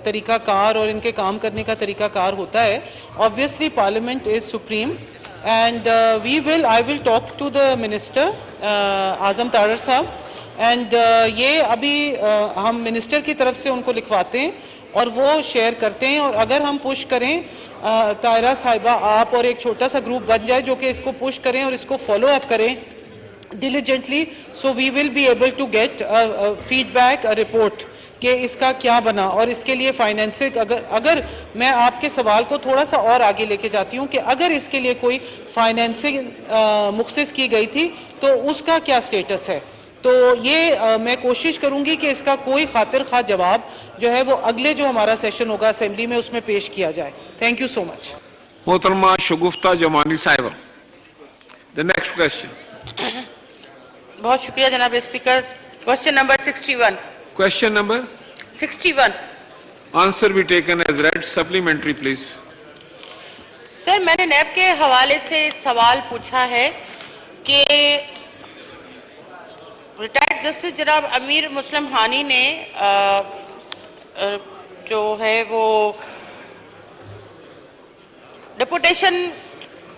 Speaker 11: طریقہ کار اور ان کے کام کرنے کا طریقہ کار ہوتا ہے, obviously parliament is supreme, and I will talk to the minister اعظم طاہر صاحب, اینڈ یہ ابھی ہم منسٹر کی طرف سے ان کو لکھواتے ہیں اور وہ شیئر کرتے ہیں. اور اگر ہم پش کریں طاہرہ صاحبہ, آپ اور ایک چھوٹا سا گروپ بن جائے جو کہ اس کو پش کریں اور اس کو فالو اپ کریں diligently, so we will be able to get feedback, report کہ اس کا کیا بنا. اور اس کے لیے فائنینسنگ, اگر میں آپ کے سوال کو تھوڑا سا اور آگے لے کے جاتی ہوں کہ اگر اس کے لیے کوئی فائنینسنگ مختص کی گئی تھی تو اس کا کیا سٹیٹس ہے, تو یہ میں کوشش کروں گی کہ اس کا کوئی خاطر خواہ جواب جو ہے وہ اگلے جو ہمارا سیشن ہوگا اسمبلی میں اس میں پیش کیا جائے. تھینک یو سو مچ.
Speaker 1: محترمہ شگفتہ جمانی صاحبہ. The next question.
Speaker 13: بہت شکریہ جناب speaker. Question number 61.
Speaker 1: Question number
Speaker 13: 61.
Speaker 1: Answer be taken as read. Supplementary please.
Speaker 13: سر, میں نے نیب کے حوالے سے سوال پوچھا ہے کہ ریٹائرڈ جسٹس جناب امیر مسلم ہانی نے جو ہے وہ ڈپوٹیشن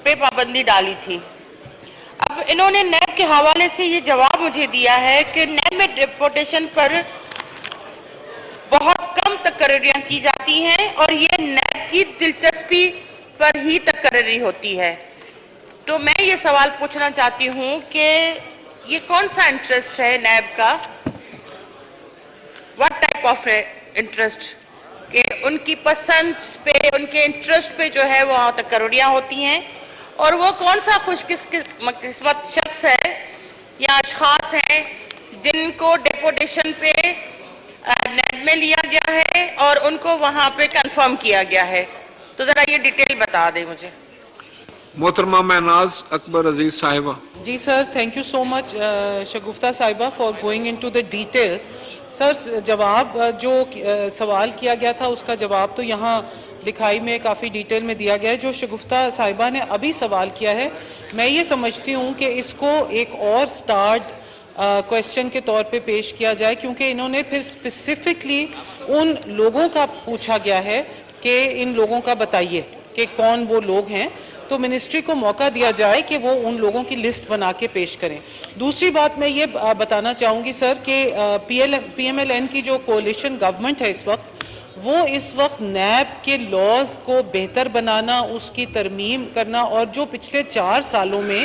Speaker 13: پہ پابندی ڈالی تھی. اب انہوں نے نیب کے حوالے سے یہ جواب مجھے دیا ہے کہ نیب میں ڈپوٹیشن پر بہت کم تقرریاں کی جاتی ہیں اور یہ نیب کی دلچسپی پر ہی تقرری ہوتی ہے. تو میں یہ سوال پوچھنا چاہتی ہوں کہ یہ کون سا انٹرسٹ ہے نیب کا, what type of interest, کہ ان کی پسند پہ, ان کے انٹرسٹ پہ جو ہے وہاں تقرریاں ہوتی ہیں, اور وہ کون سا خوش قسمت شخص ہے یا اشخاص ہیں جن کو ڈیپوٹیشن پہ نیب میں لیا گیا ہے اور ان کو وہاں پہ کنفرم کیا گیا ہے. تو ذرا یہ ڈیٹیل بتا دیں مجھے.
Speaker 1: محترمہ مہناز اکبر عزیز صاحبہ.
Speaker 11: جی سر, thank you so much Shagufta صاحبہ for going in to the detail. Sir, جواب جو سوال کیا گیا تھا اس کا جواب تو یہاں لکھائی میں کافی ڈیٹیل میں دیا گیا ہے. جو شگفتہ صاحبہ نے ابھی سوال کیا ہے, میں یہ سمجھتی ہوں کہ اس کو ایک اور سٹارٹ کویسچن کے طور پہ پیش کیا جائے, کیونکہ انہوں نے پھر اسپیسیفکلی ان لوگوں کا پوچھا گیا ہے کہ ان لوگوں کا بتائیے کہ کون وہ لوگ ہیں. تو منسٹری کو موقع دیا جائے کہ وہ ان لوگوں کی لسٹ بنا کے پیش کریں. دوسری بات میں یہ بتانا چاہوں گی سر کہ پی ایم ایل این کی جو کولیشن گورنمنٹ ہے اس وقت, وہ اس وقت نیب کے لاز کو بہتر بنانا, اس کی ترمیم کرنا, اور جو پچھلے 4 سالوں میں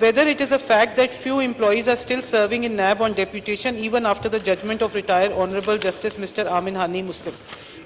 Speaker 11: whether it is a fact that few employees are still serving in NAB on deputation even after the judgment of retired Honorable Justice Mr. Amin Hani Muslim।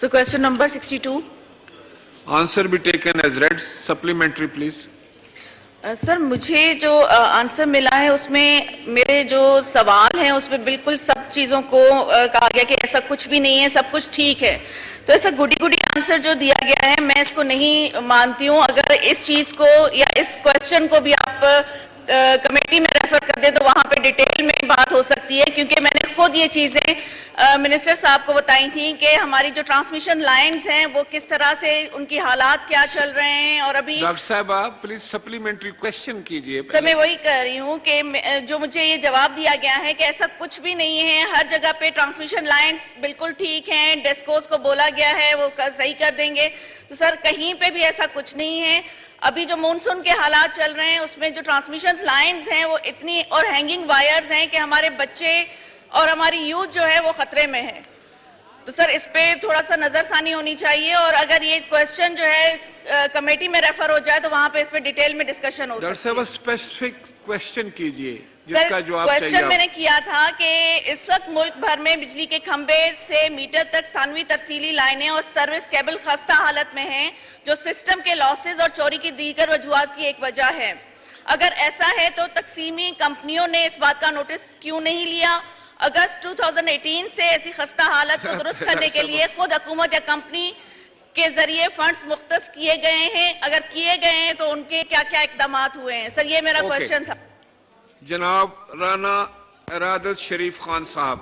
Speaker 14: So question number 62.
Speaker 1: Answer be taken as read. Supplementary, please.
Speaker 13: سر مجھے جو آنسر ملا ہے اس میں میرے جو سوال ہیں اس میں بالکل سب چیزوں کو کہا گیا کہ ایسا کچھ بھی نہیں ہے, سب کچھ ٹھیک ہے. تو ایسا گڈی گڈی آنسر جو دیا گیا ہے میں اس کو نہیں مانتی ہوں. اگر اس چیز کو یا اس کوشچن کو بھی آپ کمیٹی میں ریفر کر دیں تو وہاں پہ ڈیٹیل میں بات ہو سکتی ہے, کیونکہ میں نے خود یہ چیزیں منسٹر صاحب کو بتائی تھیں کہ ہماری جو ٹرانسمیشن لائنز ہیں وہ کس طرح سے ان کی حالات کیا چل رہے ہیں. اور ابھی
Speaker 1: ڈاکٹر صاحب آپ پلیز سپلیمنٹری کوشچن کیجئے.
Speaker 13: سر میں وہی کہہ رہی ہوں کہ جو مجھے یہ جواب دیا گیا ہے کہ ایسا کچھ بھی نہیں ہے, ہر جگہ پہ ٹرانسمیشن لائنز بالکل ٹھیک ہیں, ڈیسکوز کو بولا گیا ہے وہ صحیح کر دیں گے. تو سر کہیں پہ بھی ایسا کچھ نہیں ہے. ابھی جو مونسون کے حالات چل رہے ہیں اس میں جو ٹرانسمیشن لائنز ہیں وہ اتنی اور ہینگنگ وائرز ہیں کہ ہمارے بچے اور ہماری یوتھ جو ہے وہ خطرے میں ہے. تو سر اس پہ تھوڑا سا نظر ثانی ہونی چاہیے, اور اگر یہ کوشچن جو ہے کمیٹی میں ریفر ہو جائے تو وہاں پہ اس پہ ڈیٹیل میں ڈسکشن ہو
Speaker 1: ڈاکٹر
Speaker 13: سکتی
Speaker 1: صاحب
Speaker 13: ہے.
Speaker 1: اسپیسیفک کوشچن کیجئے جس
Speaker 13: سر
Speaker 1: کا جواب چاہیے.
Speaker 13: کوشچن میں نے کیا تھا کہ اس وقت ملک بھر میں بجلی کے کھمبے سے میٹر تک ثانوی ترسیلی لائنیں اور سروس کیبل خستہ حالت میں ہیں, جو سسٹم کے لاسز اور چوری کی دیگر وجوہات کی ایک وجہ ہے. اگر ایسا ہے تو تقسیمی کمپنیوں نے اس بات کا نوٹس کیوں نہیں لیا؟ اگست 2018 سے ایسی خستہ حالت کو درست کرنے کے لیے خود حکومت یا کمپنی کے ذریعے فنڈز مختص کیے گئے ہیں. اگر کیے گئے ہیں تو ان کے کیا کیا اقدامات ہوئے ہیں؟ سر یہ میرا کوشچن تھا.
Speaker 1: جناب رانا ارادت شریف خان صاحب.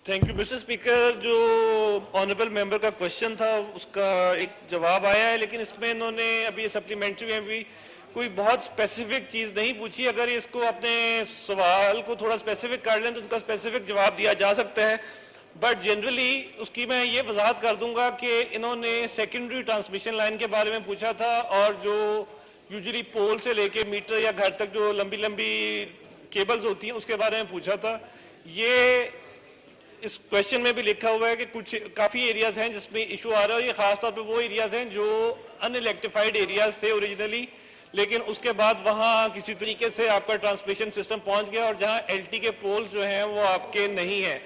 Speaker 14: Thank you mister speaker. جو آنریبل ممبر کا کوشچن تھا اس کا ایک جواب آیا ہے, لیکن اس میں انہوں نے ابھی سپلیمنٹری میں بھی کوئی بہت اسپیسیفک چیز نہیں پوچھی. اگر اس کو اپنے سوال کو تھوڑا اسپیسیفک کر لیں تو ان کا اسپیسیفک جواب دیا جا سکتا ہے. بٹ جنرلی اس کی میں یہ وضاحت کر دوں گا کہ انہوں نے سیکنڈری ٹرانسمیشن لائن کے بارے میں پوچھا تھا, اور جو یوزلی پول سے لے کے میٹر یا گھر تک جو لمبی لمبی کیبلز ہوتی ہیں اس کے بارے میں پوچھا تھا. یہ اس کوشچن میں بھی لکھا ہوا ہے کہ کچھ کافی ایریاز ہیں جس میں ایشو آ رہا ہے, اور یہ خاص طور پہ وہ ایریاز ہیں جو ان الیکٹریفائڈ ایریاز تھے اوریجنلی, لیکن اس کے بعد وہاں کسی طریقے سے آپ کا ٹرانسمیشن سسٹم پہنچ گیا اور جہاں ایل ٹی کے پولز جو ہیں وہ آپ کے نہیں ہیں.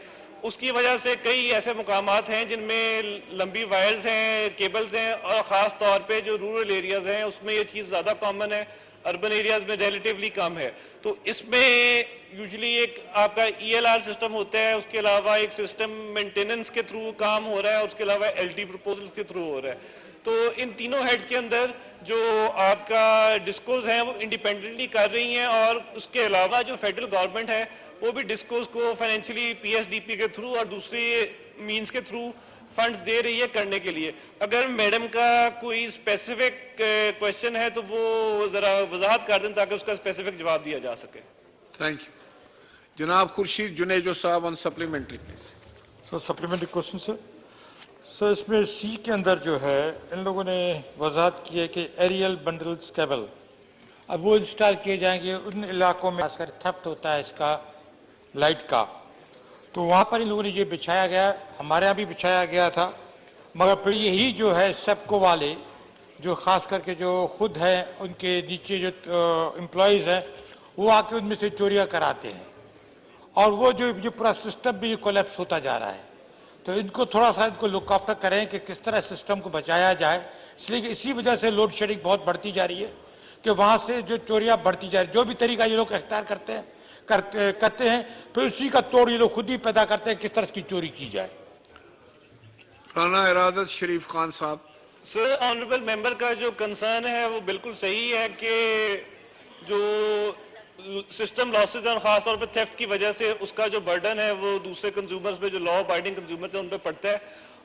Speaker 14: اس کی وجہ سے کئی ایسے مقامات ہیں جن میں لمبی وائرز ہیں, کیبلز ہیں, اور خاص طور پہ جو رورل ایریاز ہیں اس میں یہ چیز زیادہ کامن ہے, اربن ایریاز میں ریلیٹیولی کم ہے. تو اس میں یوزلی ایک آپ کا ای ایل آر سسٹم ہوتا ہے, اس کے علاوہ ایک سسٹم مینٹیننس کے تھرو کام ہو رہا ہے, اور اس کے علاوہ ایل ٹی پروپوزلز کے تھرو ہو رہا ہے. تو ان تینوں ہیڈز کے اندر جو آپ کا ڈسکوز ہیں وہ انڈیپینڈنٹلی کر رہی ہیں, اور اس کے علاوہ جو فیڈرل گورنمنٹ ہے وہ بھی ڈسکوز کو financially P S D P کے تھرو اور دوسری مینز کے تھرو فنڈز دے رہی ہے کرنے کے لیے. اگر میڈم کا کوئی اسپیسیفک کوشچن ہے تو وہ ذرا وضاحت کر دیں تاکہ اس کا اسپیسیفک جواب دیا جا سکے.
Speaker 1: Thank you. جناب خورشید جنیجو صاحب on supplementary please.
Speaker 15: Sir supplementary question sir. Sir اس میں سی کے اندر جو ہے ان لوگوں نے وضاحت کی ہے کہ ایریل بنڈلز کیبل اب وہ انسٹال کیے جائیں گے ان علاقوں میں خاص کر تھفٹ ہوتا ہے اس کا لائٹ کا, تو وہاں پر ان لوگوں نے یہ بچھایا گیا, ہمارے یہاں بھی بچھایا گیا تھا, مگر پھر یہی جو ہے سیپکو والے جو خاص کر کے جو خود ہیں ان کے نیچے جو امپلائیز ہیں وہ آ کے ان میں سے چوریاں کراتے ہیں, اور وہ جو یہ پورا سسٹم بھی کولیپس ہوتا جا رہا ہے. تو ان کو تھوڑا سا ان کو لک آفٹر کریں کہ کس طرح سسٹم کو بچایا جائے, اس لیے کہ اسی وجہ سے لوڈ شیڈنگ بہت بڑھتی جا رہی ہے کہ وہاں سے جو چوریاں بڑھتی جا رہی, جو بھی طریقہ یہ لوگ اختیار کرتے ہیں پھر اسی کا توڑ یہ لوگ خود ہی پیدا کرتے ہیں کس طرح کی چوری کی جائے.
Speaker 1: رانا ارادت شریف خان صاحب.
Speaker 14: سر آنریبل ممبر کا جو کنسرن ہے وہ بالکل صحیح ہے کہ جو سسٹم لاسز ہیں خاص طور پہ تھیفٹ کی وجہ سے اس کا جو برڈن ہے وہ دوسرے کنزیومرز پہ جو لا ابائڈنگ کنزیومرز ہیں ان پہ پڑتا ہے,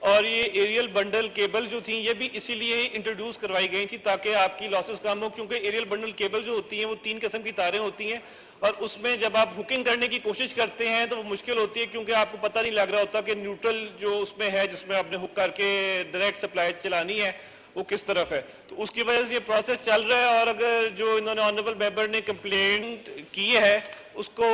Speaker 14: اور یہ ایریل بنڈل کیبل جو تھیں یہ بھی اسی لیے انٹروڈیوس کروائی گئی تھی تاکہ آپ کی لاسز کم ہو, کیونکہ ایریل بنڈل کیبل جو ہوتی ہیں وہ 3 قسم کی تاریں ہوتی ہیں, اور اس میں جب آپ ہکنگ کرنے کی کوشش کرتے ہیں تو وہ مشکل ہوتی ہے کیونکہ آپ کو پتہ نہیں لگ رہا ہوتا کہ نیوٹرل جو اس میں ہے جس میں آپ نے ہک کر کے ڈائریکٹ سپلائی چلانی ہے وہ کس طرف ہے. تو اس کی وجہ سے یہ پروسیس چل رہا ہے, اور اگر جو انہوں نے آنریبل ممبر نے کمپلینٹ کی ہے اس کو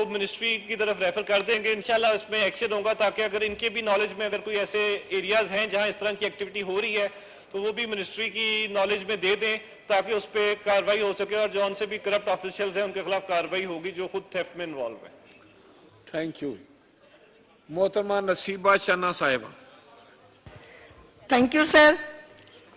Speaker 14: منسٹری کی طرف ریفر کر دیں گے, انشاءاللہ اس میں ایکشن ہوگا تاکہ اگر ان کے بھی نالج میں اگر کوئی ایسے ایریاز ہیں جہاں اس طرح کی ایکٹیویٹی ہو رہی ہے تو وہ بھی منسٹری کی نالج میں دے دیں تاکہ اس پہ کارروائی ہو سکے, اور جو ان سے بھی کرپٹ آفیشلز ہیں ان کے خلاف کارروائی ہوگی جو خود تھیفٹ میں انوالو ہیں.
Speaker 1: Thank you. محترمہ نصیبہ چنا صاحبہ.
Speaker 16: Thank you sir.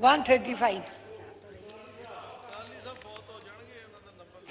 Speaker 10: 135।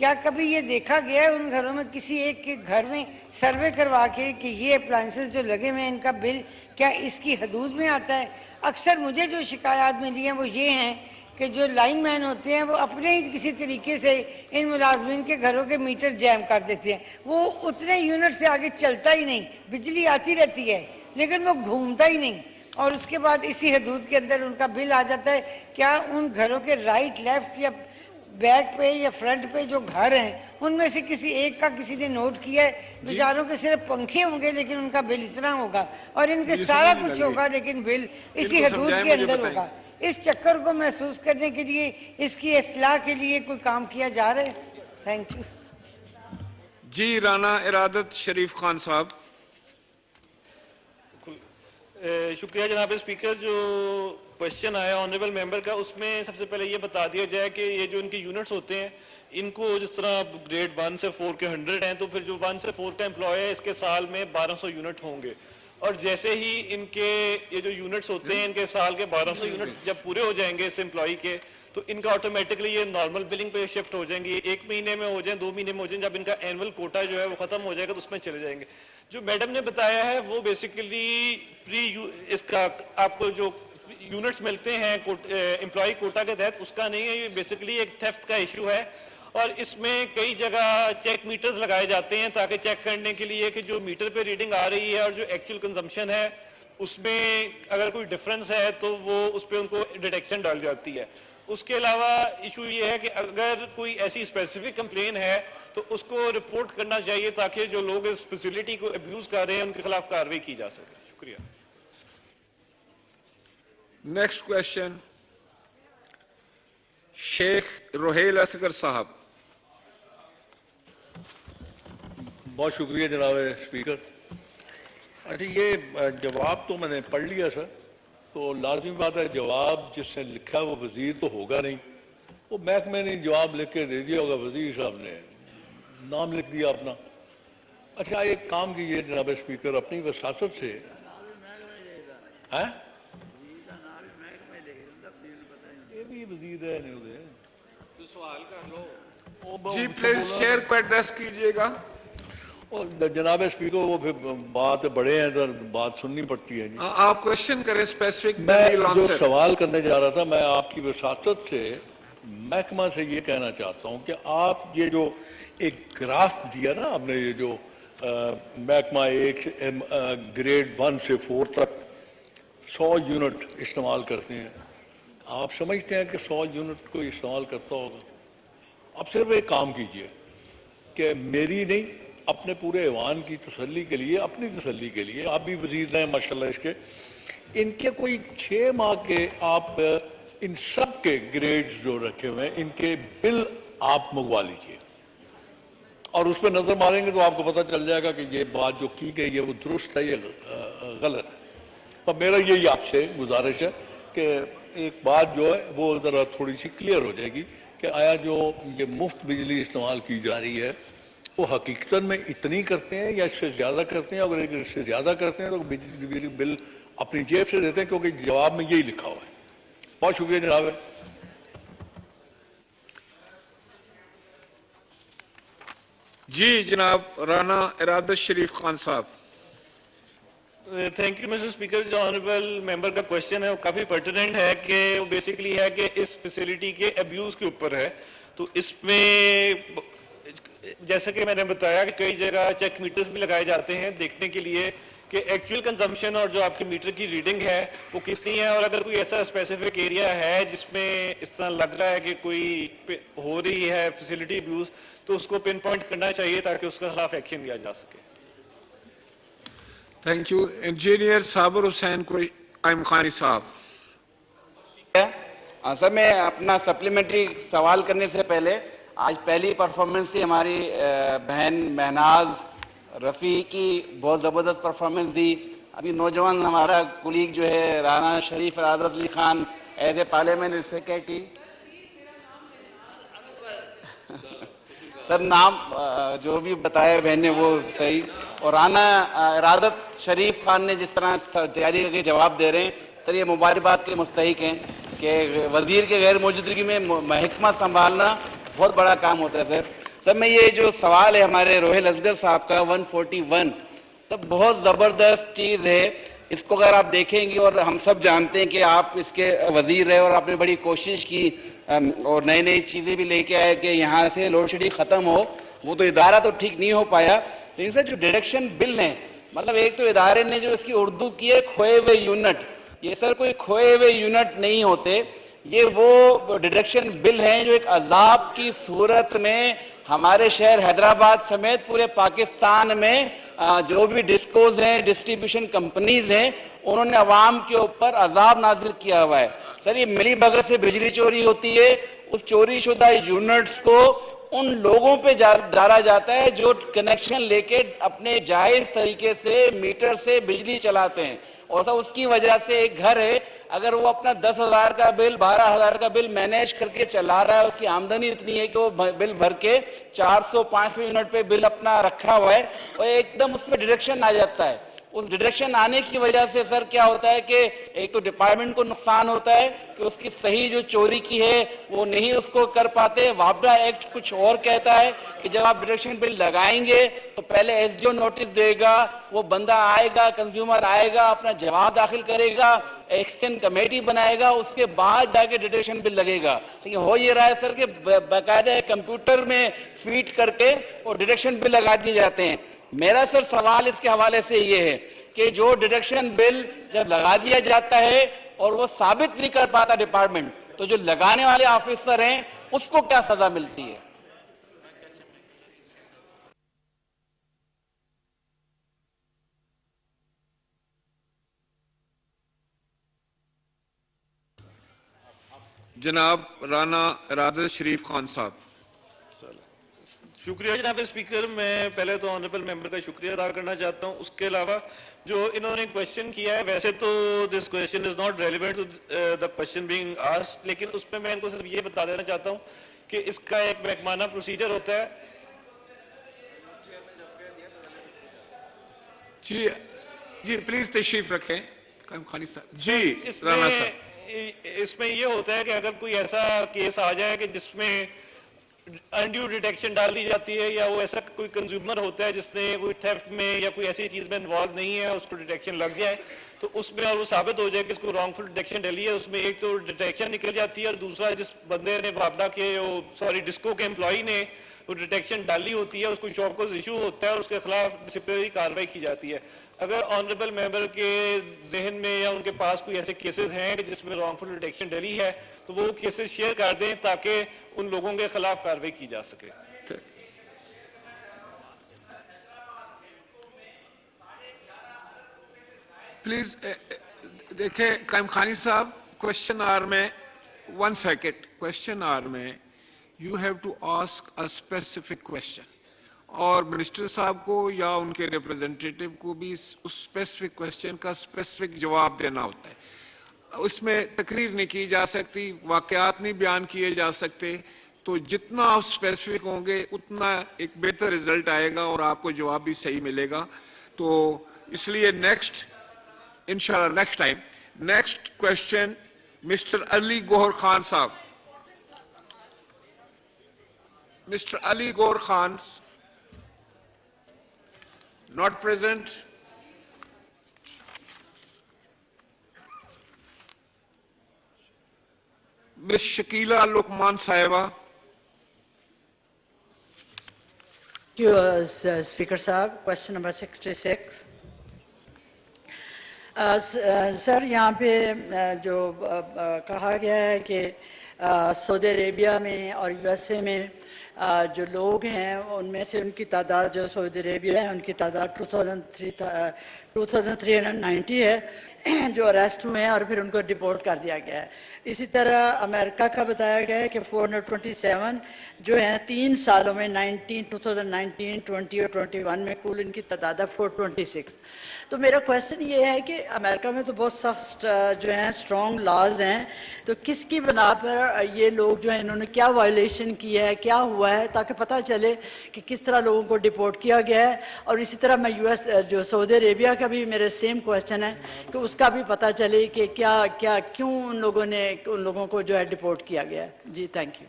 Speaker 10: کیا کبھی یہ دیکھا گیا ہے ان گھروں میں کسی ایک کے گھر میں سروے کروا کے کہ یہ اپلائنسز جو لگے ہوئے ہیں ان کا بل کیا اس کی حدود میں آتا ہے؟ اکثر مجھے جو شکایات ملی ہیں وہ یہ ہیں کہ جو لائن مین ہوتے ہیں وہ اپنے ہی کسی طریقے سے ان ملازمین کے گھروں کے میٹر جیم کر دیتے ہیں. وہ اتنے یونٹ سے آگے چلتا ہی نہیں, بجلی آتی رہتی ہے لیکن وہ گھومتا ہی نہیں, اور اس کے بعد اسی حدود کے اندر ان کا بل آ جاتا ہے. کیا ان گھروں کے رائٹ لیفٹ یا بیک پہ یا فرنٹ پہ جو گھر ہیں ان میں سے کسی ایک کا کسی نے نوٹ کیا ہے؟ بیچاروں کے صرف پنکھے ہوں گے لیکن ان کا بل اتنا ہوگا, اور ان کے سارا کچھ ہوگا لیکن بل اسی حدود کے اندر ہوگا. اس چکر کو محسوس کرنے کے لیے, اس کی اصلاح کے لیے کوئی کام کیا جا رہا ہے؟ Thank you.
Speaker 1: جی رانا ارادت شریف خان صاحب.
Speaker 14: شکریہ جناب اسپیکر. جو کوشچن آیا آنریبل ممبر کا, اس میں سب سے پہلے یہ بتا دیا جائے کہ یہ جو ان کے یونٹس ہوتے ہیں ان کو جس طرح گریڈ 1 سے 4 کے 100 ہیں, تو پھر جو 1 سے 4 کا امپلائی ہے اس کے سال میں 1200 یونٹ ہوں گے, اور جیسے ہی ان کے یہ جو یونٹس ہوتے ہیں ان کے سال کے 1200 یونٹ جب پورے ہو جائیں گے اس امپلائی کے, تو ان کا آٹومیٹکلی یہ نارمل بلنگ پہ شفٹ ہو جائیں گے. یہ 1 مہینے میں ہو جائیں, 2 مہینے میں ہو جائیں, جب ان کا اینول کوٹا جو ہے وہ ختم ہو جائے گا تو اس میں چلے جائیں گے. جو میڈم نے بتایا ہے وہ بیسیکلی فری اس کا آپ کو جو یونٹس ملتے ہیں امپلائی کوٹا کے تحت اس کا نہیں ہے, یہ بیسیکلی ایک تھیفٹ کا ایشو ہے. اور اس میں کئی جگہ چیک میٹرز لگائے جاتے ہیں تاکہ چیک کرنے کے لیے کہ جو میٹر پہ ریڈنگ آ رہی ہے اور جو ایکچوئل کنزمپشن ہے اس میں اگر کوئی ڈفرنس ہے تو وہ اس پہ ان کو ڈیٹیکشن ڈال جاتی ہے. اس کے علاوہ ایشو یہ ہے کہ اگر کوئی ایسی اسپیسیفک کمپلین ہے تو اس کو رپورٹ کرنا چاہیے تاکہ جو لوگ اس فیسیلٹی کو ابیوز کر رہے ہیں ان کے خلاف کارروائی کی جا سکے. شکریہ.
Speaker 1: نیکسٹ کوشچن شیخ روہیل اصغر صاحب.
Speaker 16: بہت شکریہ جناب اسپیکر. اچھا یہ جواب تو میں نے پڑھ لیا سر, تو لازمی بات ہے جواب جس نے لکھا وہ وزیر تو ہوگا نہیں, وہ محکمے نے جواب لکھ کے دے دیا ہوگا, وزیر صاحب نے نام لکھ دیا اپنا. اچھا ایک کام کیجیے جناب اسپیکر, اپنی وساطت سے یہ بھی وزیر ہے
Speaker 9: سوال کر لو
Speaker 1: جی پلیز شیئر کو ایڈریس کیجئے گا.
Speaker 16: اور جناب اسپیکر وہ پھر بات بڑے ہیں تو بات سننی پڑتی ہے.
Speaker 1: آپ کوشچن کریں اسپیسیفک.
Speaker 16: میں جو سوال کرنے جا رہا تھا, میں آپ کی وساطت سے محکمہ سے یہ کہنا چاہتا ہوں کہ آپ یہ جو ایک گراف دیا نا آپ نے, یہ جو محکمہ ایک گریڈ 1 سے 4 تک 100 یونٹ استعمال کرتے ہیں, آپ سمجھتے ہیں کہ 100 یونٹ کو استعمال کرتا ہوگا؟ اب صرف ایک کام کیجئے کہ میری نہیں اپنے پورے ایوان کی تسلی کے لیے, اپنی تسلی کے لیے, آپ بھی وزیر ہیں ماشاءاللہ اس کے, ان کے کوئی 6 ماہ کے آپ ان سب کے گریڈز جو رکھے ہوئے ہیں ان کے بل آپ منگوا لیجئے, اور اس پہ نظر ماریں گے تو آپ کو پتہ چل جائے گا کہ یہ بات جو کی گئی ہے وہ درست ہے یا غلط ہے. اور میرا یہی آپ سے گزارش ہے کہ ایک بات جو ہے وہ ذرا تھوڑی سی کلیئر ہو جائے گی کہ آیا جو یہ مفت بجلی استعمال کی جا رہی ہے وہ حقیقتاً میں اتنی کرتے ہیں یا اس سے زیادہ کرتے ہیں؟ اگر اس سے زیادہ کرتے ہیں تو بجلی بل اپنی جیب سے دیتے ہیں, کیونکہ جواب میں یہی لکھا ہوا ہے. بہت شکریہ جناب.
Speaker 1: جی جناب رانا ارادت شریف خان صاحب.
Speaker 14: Thank you mister speaker. جو آنریبل ممبر کا کوشچن ہے وہ کافی پرٹیننٹ ہے کہ وہ بیسیکلی ہے کہ اس فیسیلٹی کے ابیوز کے اوپر ہے. تو اس میں جیسے کہ میں نے بتایا کہ کئی جگہ چیک میٹرز بھی لگائے جاتے ہیں دیکھنے کے لیے کہ ایکچوئل کنزمپشن اور جو آپ کے میٹر کی ریڈنگ ہے وہ کتنی ہے, اور اگر کوئی ایسا اسپیسیفک ایریا ہے جس میں اس طرح لگ رہا ہے کہ کوئی ہو رہی ہے فیسیلٹی ابیوز, تو اس کو پن پوائنٹ کرنا چاہیے تاکہ اس کے خلاف ایکشن لیا جا سکے.
Speaker 1: Thank you. انجینئر صابر حسین قائم خانی صاحب.
Speaker 17: سر میں اپنا سپلیمنٹری سوال کرنے سے پہلے, آج پہلی پرفارمنس تھی ہماری بہن مہناز رفیع کی, بہت زبردست پرفارمنس دی. ابھی نوجوان ہمارا کولیگ جو ہے Rana Sharif Iradat Ali Khan as a parliament secretary, sir نام جو بھی بتایا بہن نے وہ صحیح. اور رانا ارادت شریف خان نے جس طرح تیاری کر کے جواب دے رہے ہیں سر, یہ مبارکباد کے مستحق ہیں کہ وزیر کے غیر موجودگی میں محکمہ سنبھالنا بہت بڑا کام ہوتا ہے سر. سر میں یہ جو سوال ہے ہمارے روہل اصغر صاحب کا 141 سب بہت زبردست چیز ہے. اس کو اگر آپ دیکھیں گے اور ہم سب جانتے ہیں کہ آپ اس کے وزیر رہے اور آپ نے بڑی کوشش کی اور نئی نئی چیزیں بھی لے کے آئے کہ یہاں سے لوڈ شیڈنگ ختم ہو. وہ تو ادارہ تو ٹھیک نہیں ہو پایا, لیکن سر جو ڈیڈکشن بل ہیں, مطلب ایک تو ادارے نے جو اس کی اردو کی ہے کھوئے ہوئے یونٹ, یہ سر کوئی کھوئے ہوئے یونٹ نہیں ہوتے, یہ وہ ڈیڈکشن بل ہیں جو ایک عذاب کی صورت میں ہمارے شہر حیدرآباد سمیت پورے پاکستان میں جو بھی ڈسکوز ہیں, ڈسٹریبیوشن کمپنیز ہیں, انہوں نے عوام کے اوپر عذاب نازل کیا ہوا ہے. سر یہ ملی بھگت سے بجلی چوری ہوتی ہے, اس چوری شدہ یونٹس کو ان لوگوں پہ ڈالا جاتا ہے جو کنیکشن لے کے اپنے جائز طریقے سے میٹر سے بجلی چلاتے ہیں. اور سر اس کی وجہ سے ایک گھر ہے, اگر وہ اپنا 10,000 کا بل 12,000 کا بل مینیج کر کے چلا رہا ہے, اس کی آمدنی اتنی ہے کہ وہ بل بھر کے 400-500 یونٹ پہ بل اپنا رکھا ہوا ہے, اور ایک دم اس پہ ڈیڈکشن آ جاتا ہے. اس ڈیڈکشن آنے کی وجہ سے سر کیا ہوتا ہے کہ ایک تو ڈپارٹمنٹ کو نقصان ہوتا ہے کہ اس کی صحیح جو چوری کی ہے وہ نہیں اس کو کر پاتے. وابڈا ایکٹ کچھ اور کہتا ہے کہ جب آپ ڈیڈکشن بل لگائیں گے تو پہلے ایس ڈی او نوٹس دے گا, وہ بندہ آئے گا, کنزیومر آئے گا, اپنا جواب داخل کرے گا, ایکشن کمیٹی بنائے گا, اس کے بعد جا کے ڈیڈکشن بل لگے گا. لیکن ہو یہ رہا ہے سر کہ باقاعدہ کمپیوٹر میں فیڈ کر کے اور ڈیڈکشن بل لگا دیے جاتے ہیں. میرا سر سوال اس کے حوالے سے یہ ہے کہ جو ڈیڈکشن بل جب لگا دیا جاتا ہے اور وہ ثابت نہیں کر پاتا ڈپارٹمنٹ, تو جو لگانے والے آفیسر ہیں اس کو کیا سزا ملتی ہے؟
Speaker 1: جناب رانا ارادت شریف خان صاحب.
Speaker 14: شکریہ جناب اسپیکر. میں پہلے تو آنریبل ممبر کا شکریہ ادا کرنا چاہتا ہوں. اس کے علاوہ جو انہوں نے کوشچن کیا ہے, ویسے تو this question is not relevant to the question being asked, لیکن اس میں ان کو صرف یہ بتا دینا چاہتا ہوں کہ اس کا ایک محکمانہ پروسیجر ہوتا ہے.
Speaker 1: جی پلیز تشریف رکھیں خانی صاحب. جی رانا صاحب,
Speaker 14: اس میں یہ ہوتا ہے کہ اگر کوئی ایسا کیس آ جائے کہ جس میں انڈیو ڈیٹیکشن ڈال دی جاتی ہے, یا وہ ایسا کوئی کنزیومر ہوتا ہے جس نے کوئی تھیفٹ میں یا کوئی ایسی چیز میں انوالو نہیں ہے, اس کو ڈیٹیکشن لگ جائے, تو اس میں اور وہ ثابت ہو جائے کہ اس کو رانگ فل ڈیٹیکشن ڈلی ہے, اس میں ایک تو ڈیٹیکشن نکل جاتی ہے, اور دوسرا جس بندے نے وابڈا کے ڈسکو کے امپلائی نے وہ ڈیٹیکشن ڈالی ہوتی ہے, اس کو شاپ کوز ایشو ہوتا ہے اور اس کے خلاف ڈسپلنری کارروائی کی جاتی ہے. اگر آنریبل ممبر کے ذہن میں یا ان کے پاس کوئی ایسے کیسز ہیں کہ جس میں رانگ فل ڈیٹیکشن ڈلی ہے, تو وہ کیسز شیئر کر دیں تاکہ ان لوگوں کے خلاف کارروائی کی جا سکے.
Speaker 1: پلیز دیکھیں قائم خانی صاحب, کوشچن آر میں 1 سیکنڈ, کوشچن آر میں you have to ask a specific question, اور منسٹر صاحب کو یا ان کے ریپرزنٹیٹو کو بھی اس اسپیسیفک کوشچن کا اسپیسیفک جواب دینا ہوتا ہے. اس میں تقریر نہیں کی جا سکتی, واقعات نہیں بیان کیے جا سکتے, تو جتنا آپ اسپیسیفک ہوں گے اتنا ایک بہتر رزلٹ آئے گا اور آپ کو جواب بھی صحیح ملے گا. تو اس لیے نیکسٹ انشاءاللہ next time. Next question mister Ali Gohar Khan صاحب. Mister Ali Gohar Khan not present. Ms. Shakila Luqman Saiba.
Speaker 18: Thank you, Speaker Sahab. Question number 66. سر یہاں پہ جو کہا گیا ہے کہ سعودی عربیہ میں اور یو ایس اے میں جو لوگ ہیں ان میں سے ان کی تعداد جو سعودی عربیہ ہے ان کی تعداد 2390 ہے جو اریسٹ ہوئے ہیں اور پھر ان کو ڈپورٹ کر دیا گیا ہے. اسی طرح امریکہ کا بتایا گیا ہے کہ 427 جو ہیں 3 سالوں میں 2019, 20 اور 21 میں کل ان کی تعداد ہے 426. تو میرا کویسچن یہ ہے کہ امریکہ میں تو بہت سخت جو ہیں اسٹرانگ لاز ہیں, تو کس کی بنا پر یہ لوگ جو ہیں انہوں نے کیا وائلیشن کی ہے, کیا ہوا ہے, تاکہ پتہ چلے کہ کس طرح لوگوں کو ڈپورٹ کیا گیا ہے. اور اسی طرح میں یو ایس جو سعودی عربیہ کا بھی میرے سیم کویسچن ہے کہ اس کا بھی پتہ چلے کہ کیوں ان لوگوں کو جو ہے ڈپورٹ کیا گیا ہے. جی thank you.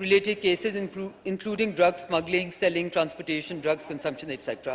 Speaker 11: related cases including drug smuggling, selling, transportation, drugs consumption etc.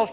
Speaker 11: of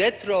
Speaker 11: death row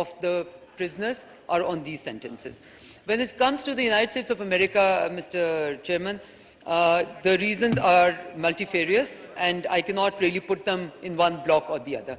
Speaker 11: of the prisoners are on these sentences. When it comes to the United States of America, Mr. Chairman, the reasons are multifarious and I cannot really put them in one block or the other.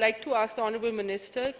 Speaker 19: like to ask the honorable minister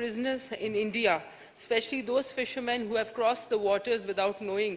Speaker 19: prisoners in India, especially those fishermen who have crossed the waters without knowing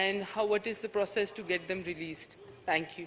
Speaker 19: and what is the process to get them released? Thank you.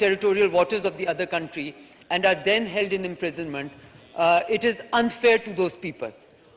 Speaker 11: territorial waters of the other country and are then held in imprisonment, it is unfair to those people.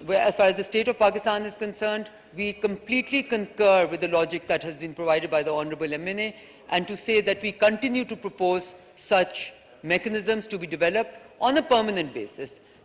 Speaker 11: as far as the state of Pakistan is concerned, we completely concur with the logic that has been provided by the Honorable MNA, and to say that we continue to propose such mechanisms to be developed on a permanent basis,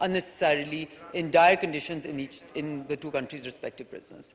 Speaker 11: unnecessarily in dire conditions in the two countries' respective prisons.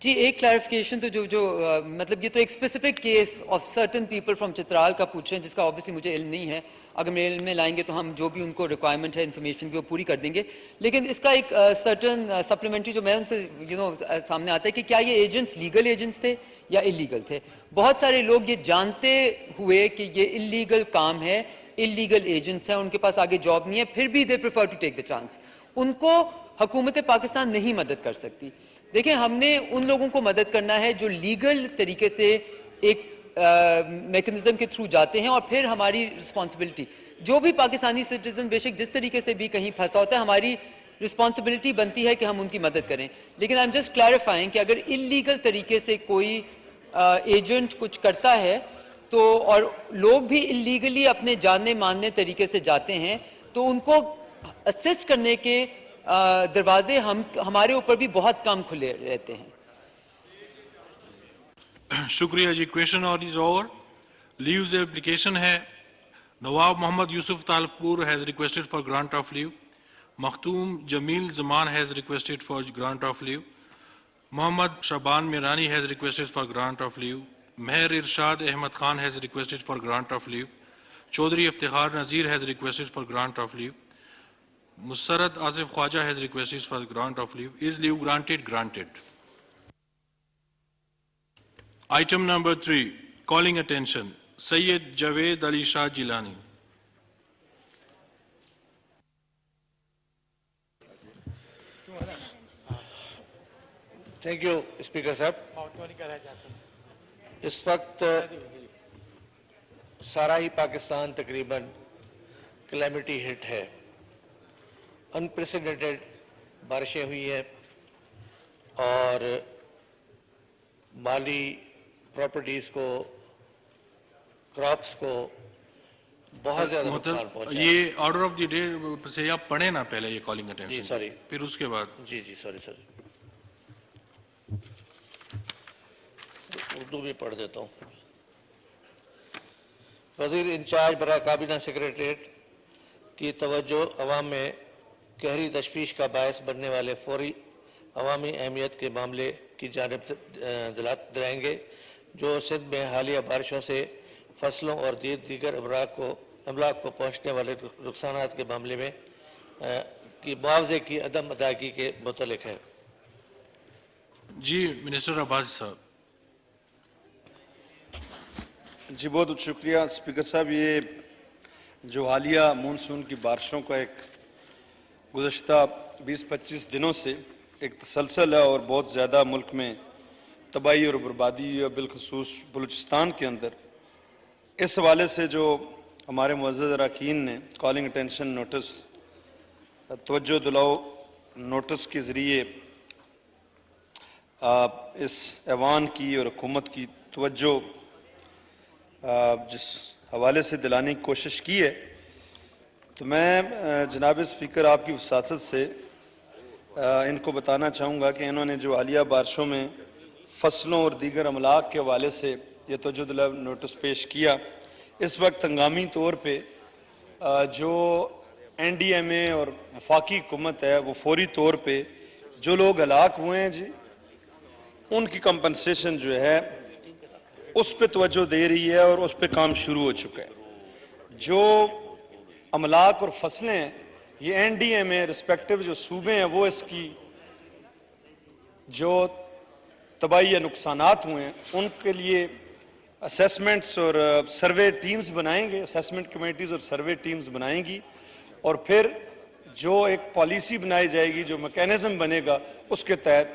Speaker 20: جی ایک کلیریفیکیشن تو مطلب یہ تو ایک specific case of certain people from Chitral کا پوچھ رہے ہیں جس کا آبویسلی مجھے علم نہیں ہے. اگر میرے علم میں لائیں گے تو ہم جو بھی ان کو ریکوائرمنٹ ہے انفارمیشن کی وہ پوری کر دیں گے. لیکن اس کا ایک سرٹن سپلیمنٹری جو میں ان سے سامنے آتا ہے کہ کیا یہ ایجنٹس لیگل ایجنٹس تھے یا انلیگل تھے. بہت سارے لوگ یہ جانتے ہوئے کہ یہ انلیگل کام ہے, انلیگل ایجنٹس ہیں, ان کے پاس آگے جاب نہیں ہے, پھر بھی they prefer to take the chance. ان کو حکومت پاکستان نہیں مدد کر سکتی. دیکھیں ہم نے ان لوگوں کو مدد کرنا ہے جو لیگل طریقے سے ایک میکنزم کے تھرو جاتے ہیں, اور پھر ہماری رسپانسبلٹی جو بھی پاکستانی سٹیزن بے شک جس طریقے سے بھی کہیں پھنسا ہوتا ہے, ہماری رسپانسبلٹی بنتی ہے کہ ہم ان کی مدد کریں. لیکن آئی ایم جسٹ کلیریفائنگ کہ اگر انلیگل طریقے سے کوئی ایجنٹ کچھ کرتا ہے تو اور لوگ بھی انلیگلی اپنے جاننے ماننے طریقے سے جاتے ہیں تو ان کو اسسٹ کرنے کے دروازے ہمارے اوپر بھی بہت کم کھلے رہتے ہیں.
Speaker 21: شکریہ جی. کویشچن اور از اوور. لیوز اپلیکیشن ہے. Nawab Muhammad Yousuf Talibpur has requested for grant of leave. Makhdoom Jameel Zaman has requested for grant of leave. Muhammad Shaban Mirani has requested for grant of leave. Mehr Irshad Ahmad Khan has requested for grant of leave. Chaudhry Iftikhar Nazir has requested for grant of leave. Musarrat Asif Khawaja has requested for grant of leave. Is leave granted? Granted. Item number 3, calling attention, Sayyid Javed Ali Shah Jilani.
Speaker 22: Thank you, Speaker Sahab. اس وقت سارا ہی پاکستان تقریباً کلیمٹی ہٹ ہے. انپریسیڈنٹڈ بارشیں ہوئی ہیں اور مالی پراپرٹیز کو, کراپس کو بہت زیادہ نقصان پہنچا.
Speaker 21: یہ آرڈر آف دی ڈے سے آپ پڑھیں نا پہلے یہ کالنگ اٹینشن.
Speaker 22: جی سوری.
Speaker 21: پھر اس کے بعد.
Speaker 22: جی سوری. اردو میں پڑھ دیتا ہوں. وزیر انچارج برائے کابینہ سیکریٹریٹ کی توجہ عوام میں گہری تشویش کا باعث بننے والے فوری عوامی اہمیت کے معاملے کی جانب دلائیں گے جو سندھ میں حالیہ بارشوں سے فصلوں اور دیگر املاک کو پہنچنے والے نقصانات کے معاملے میں کی معاوضے کی عدم ادائیگی کے متعلق ہے.
Speaker 21: جی منسٹر عباس صاحب.
Speaker 23: جی بہت شکریہ اسپیکر صاحب. یہ جو حالیہ مونسون کی بارشوں کا ایک گزشتہ 20-25 دنوں سے ایک تسلسل ہے اور بہت زیادہ ملک میں تباہی اور بربادی ہے, بالخصوص بلوچستان کے اندر. اس حوالے سے جو ہمارے معزز اراکین نے کالنگ اٹینشن نوٹس, توجہ دلاؤ نوٹس کے ذریعے اس ایوان کی اور حکومت کی توجہ جس حوالے سے دلانے کی کوشش کی ہے, تو میں جناب اسپیکر آپ کی وساطت سے ان کو بتانا چاہوں گا کہ انہوں نے جو حالیہ بارشوں میں فصلوں اور دیگر املاک کے حوالے سے یہ توجہ دلاؤ نوٹس پیش کیا, اس وقت ہنگامی طور پہ جو این ڈی ایم اے اور وفاقی حکومت ہے وہ فوری طور پہ جو لوگ ہلاک ہوئے ہیں جی ان کی کمپنسیشن جو ہے اس پہ توجہ دے رہی ہے اور اس پہ کام شروع ہو چکا ہے. جو املاک اور فصلیں ہیں یہ این ڈی ایم اے رسپیکٹیو جو صوبے ہیں وہ اس کی جو تباہی یا نقصانات ہوئے ہیں ان کے لیے اسیسمنٹس اور سروے ٹیمز بنائیں گے, اسیسمنٹ کمیٹیز اور سروے ٹیمز بنائیں گی, اور پھر جو ایک پالیسی بنائی جائے گی, جو میکینزم بنے گا, اس کے تحت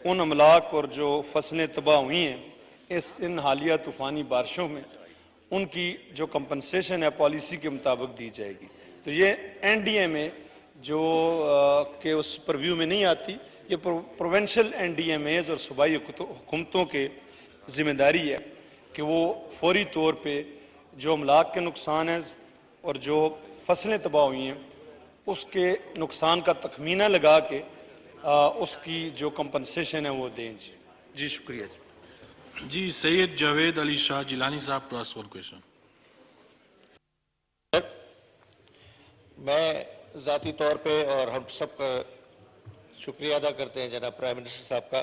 Speaker 23: ان املاک اور جو فصلیں تباہ ہوئی ہیں ان حالیہ طوفانی بارشوں میں ان کی جو کمپنسیشن ہے پالیسی کے مطابق دی جائے گی. تو یہ این ڈی ایم اے جو کہ اس پرویو میں نہیں آتی, یہ provincial N D M As اور صوبائی حکومتوں کے ذمہ داری ہے کہ وہ فوری طور پہ جو املاک کے نقصان ہیں اور جو فصلیں تباہ ہوئی ہیں اس کے نقصان کا تخمینہ لگا کے اس کی جو کمپنسیشن ہے وہ دیں. جی شکریہ.
Speaker 21: جی سید جاوید علی شاہ جیلانی صاحب ٹو آسک ون کویشچن.
Speaker 22: میں ذاتی طور پہ اور ہم سب کا شکریہ ادا کرتے ہیں جناب پرائم منسٹر صاحب کا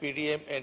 Speaker 22: PDM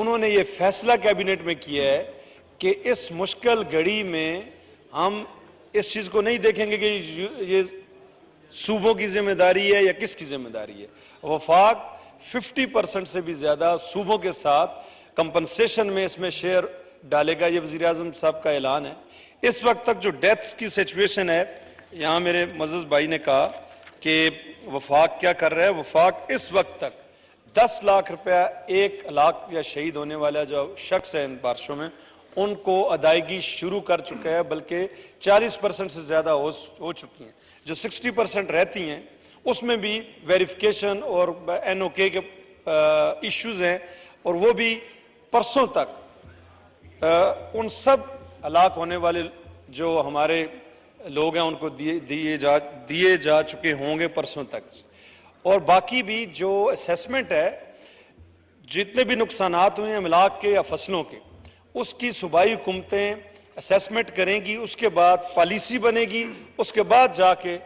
Speaker 23: انہوں نے یہ فیصلہ کیبنٹ میں کیا ہے کہ اس مشکل گھڑی میں ہم اس چیز کو نہیں دیکھیں گے کہ یہ صوبوں کی ذمہ داری ہے یا کس کی ذمہ داری ہے. وفاق 50% سے بھی زیادہ صوبوں کے ساتھ کمپنسیشن میں اس میں شیئر ڈالے گا. یہ وزیر اعظم صاحب کا اعلان ہے. اس وقت تک جو ڈیتھس کی سچویشن ہے, یہاں میرے معزز بھائی نے کہا کہ وفاق کیا کر رہا ہے. وفاق اس وقت تک 10 لاکھ روپیہ 1 لاکھ یا شہید ہونے والا جو شخص ہے ان بارشوں میں, ان کو ادائیگی شروع کر چکا ہے, بلکہ 40% سے زیادہ ہو چکی ہیں. جو 60% رہتی ہیں اس میں بھی ویریفیکیشن اور NOK کے ایشوز ہیں, اور وہ بھی پرسوں تک ان سب ہلاک ہونے والے جو ہمارے لوگ ہیں ان کو دیے جا چکے ہوں گے پرسوں تک. اور باقی بھی جو اسیسمنٹ ہے, جتنے بھی نقصانات ہوئے ہیں املاک کے یا فصلوں کے, اس کی صوبائی حکومتیں اسیسمنٹ کریں گی, اس کے بعد پالیسی بنے گی, اس کے بعد جا کے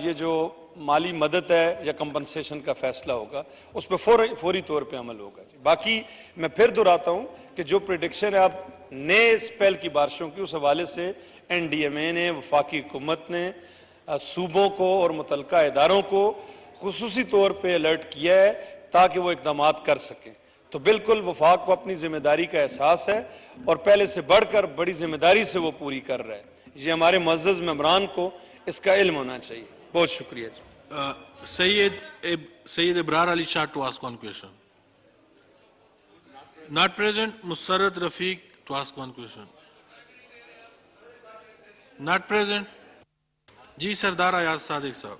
Speaker 23: یہ جو مالی مدد ہے یا کمپنسیشن کا فیصلہ ہوگا اس پہ فوری طور پہ عمل ہوگا. باقی میں پھر دہراتا ہوں کہ جو پریڈکشن ہے اب نئے سپیل کی بارشوں کی, اس حوالے سے NDMA نے, وفاقی حکومت نے صوبوں کو اور متعلقہ اداروں کو خصوصی طور پہ الرٹ کیا ہے تاکہ وہ اقدامات کر سکیں. تو بالکل وفاق کو اپنی ذمہ داری کا احساس ہے اور پہلے سے بڑھ کر بڑی ذمہ داری سے وہ پوری کر رہا ہے. یہ ہمارے معزز ممبران کو اس کا علم ہونا چاہیے. بہت شکریہ.
Speaker 21: Sayyid Ibrar Ali Shah to ask one question. Not present. Musarrat Rafiq to ask one question. Not present. Ji Sardar Ayaz Sadiq Sahab.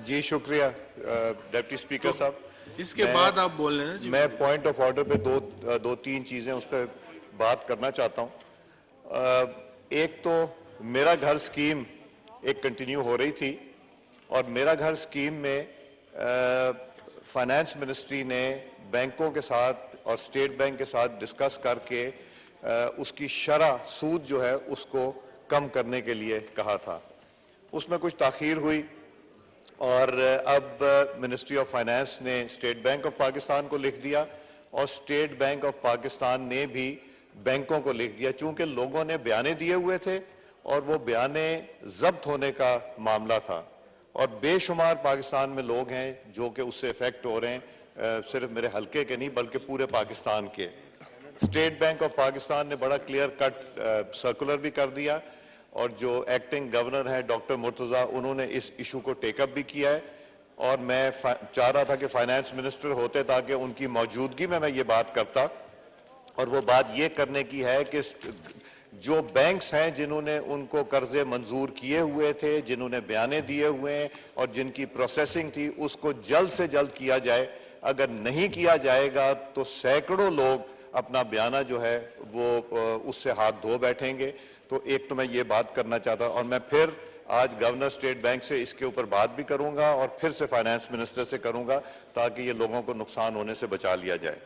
Speaker 3: جی شکریہ ڈیپٹی اسپیکر صاحب.
Speaker 21: اس کے بعد آپ بول رہے ہیں.
Speaker 3: میں پوائنٹ آف آرڈر پہ دو تین چیزیں اس پہ بات کرنا چاہتا ہوں. ایک تو میرا گھر سکیم ایک کنٹینیو ہو رہی تھی, اور میرا گھر سکیم میں فائنانس منسٹری نے بینکوں کے ساتھ اور اسٹیٹ بینک کے ساتھ ڈسکس کر کے اس کی شرح سود جو ہے اس کو کم کرنے کے لیے کہا تھا. اس میں کچھ تاخیر ہوئی, اور اب منسٹری آف فائنانس نے اسٹیٹ بینک آف پاکستان کو لکھ دیا, اور اسٹیٹ بینک آف پاکستان نے بھی بینکوں کو لکھ دیا. چونکہ لوگوں نے بیانے دیے ہوئے تھے اور وہ بیانے ضبط ہونے کا معاملہ تھا, اور بے شمار پاکستان میں لوگ ہیں جو کہ اس سے افیکٹ ہو رہے ہیں, صرف میرے حلقے کے نہیں بلکہ پورے پاکستان کے. اسٹیٹ بینک آف پاکستان نے بڑا کلیئر کٹ سرکولر بھی کر دیا, اور جو ایکٹنگ گورنر ہیں ڈاکٹر مرتضیٰ, انہوں نے اس ایشو کو ٹیک اپ بھی کیا ہے. اور میں چاہ رہا تھا کہ فائنانس منسٹر ہوتے تاکہ ان کی موجودگی میں یہ بات کرتا, اور وہ بات یہ کرنے کی ہے کہ جو بینکس ہیں جنہوں نے ان کو قرضے منظور کیے ہوئے تھے, جنہوں نے بیانے دیے ہوئے ہیں اور جن کی پروسیسنگ تھی, اس کو جلد سے جلد کیا جائے. اگر نہیں کیا جائے گا تو سینکڑوں لوگ اپنا بیانہ جو ہے وہ اس سے ہاتھ دھو بیٹھیں گے. تو ایک تو میں یہ بات کرنا چاہتا ہوں, اور میں پھر آج گورنر اسٹیٹ بینک سے اس کے اوپر بات بھی کروں گا اور پھر سے فائنانس منسٹر سے کروں گا تاکہ یہ لوگوں کو نقصان ہونے سے بچا لیا جائے.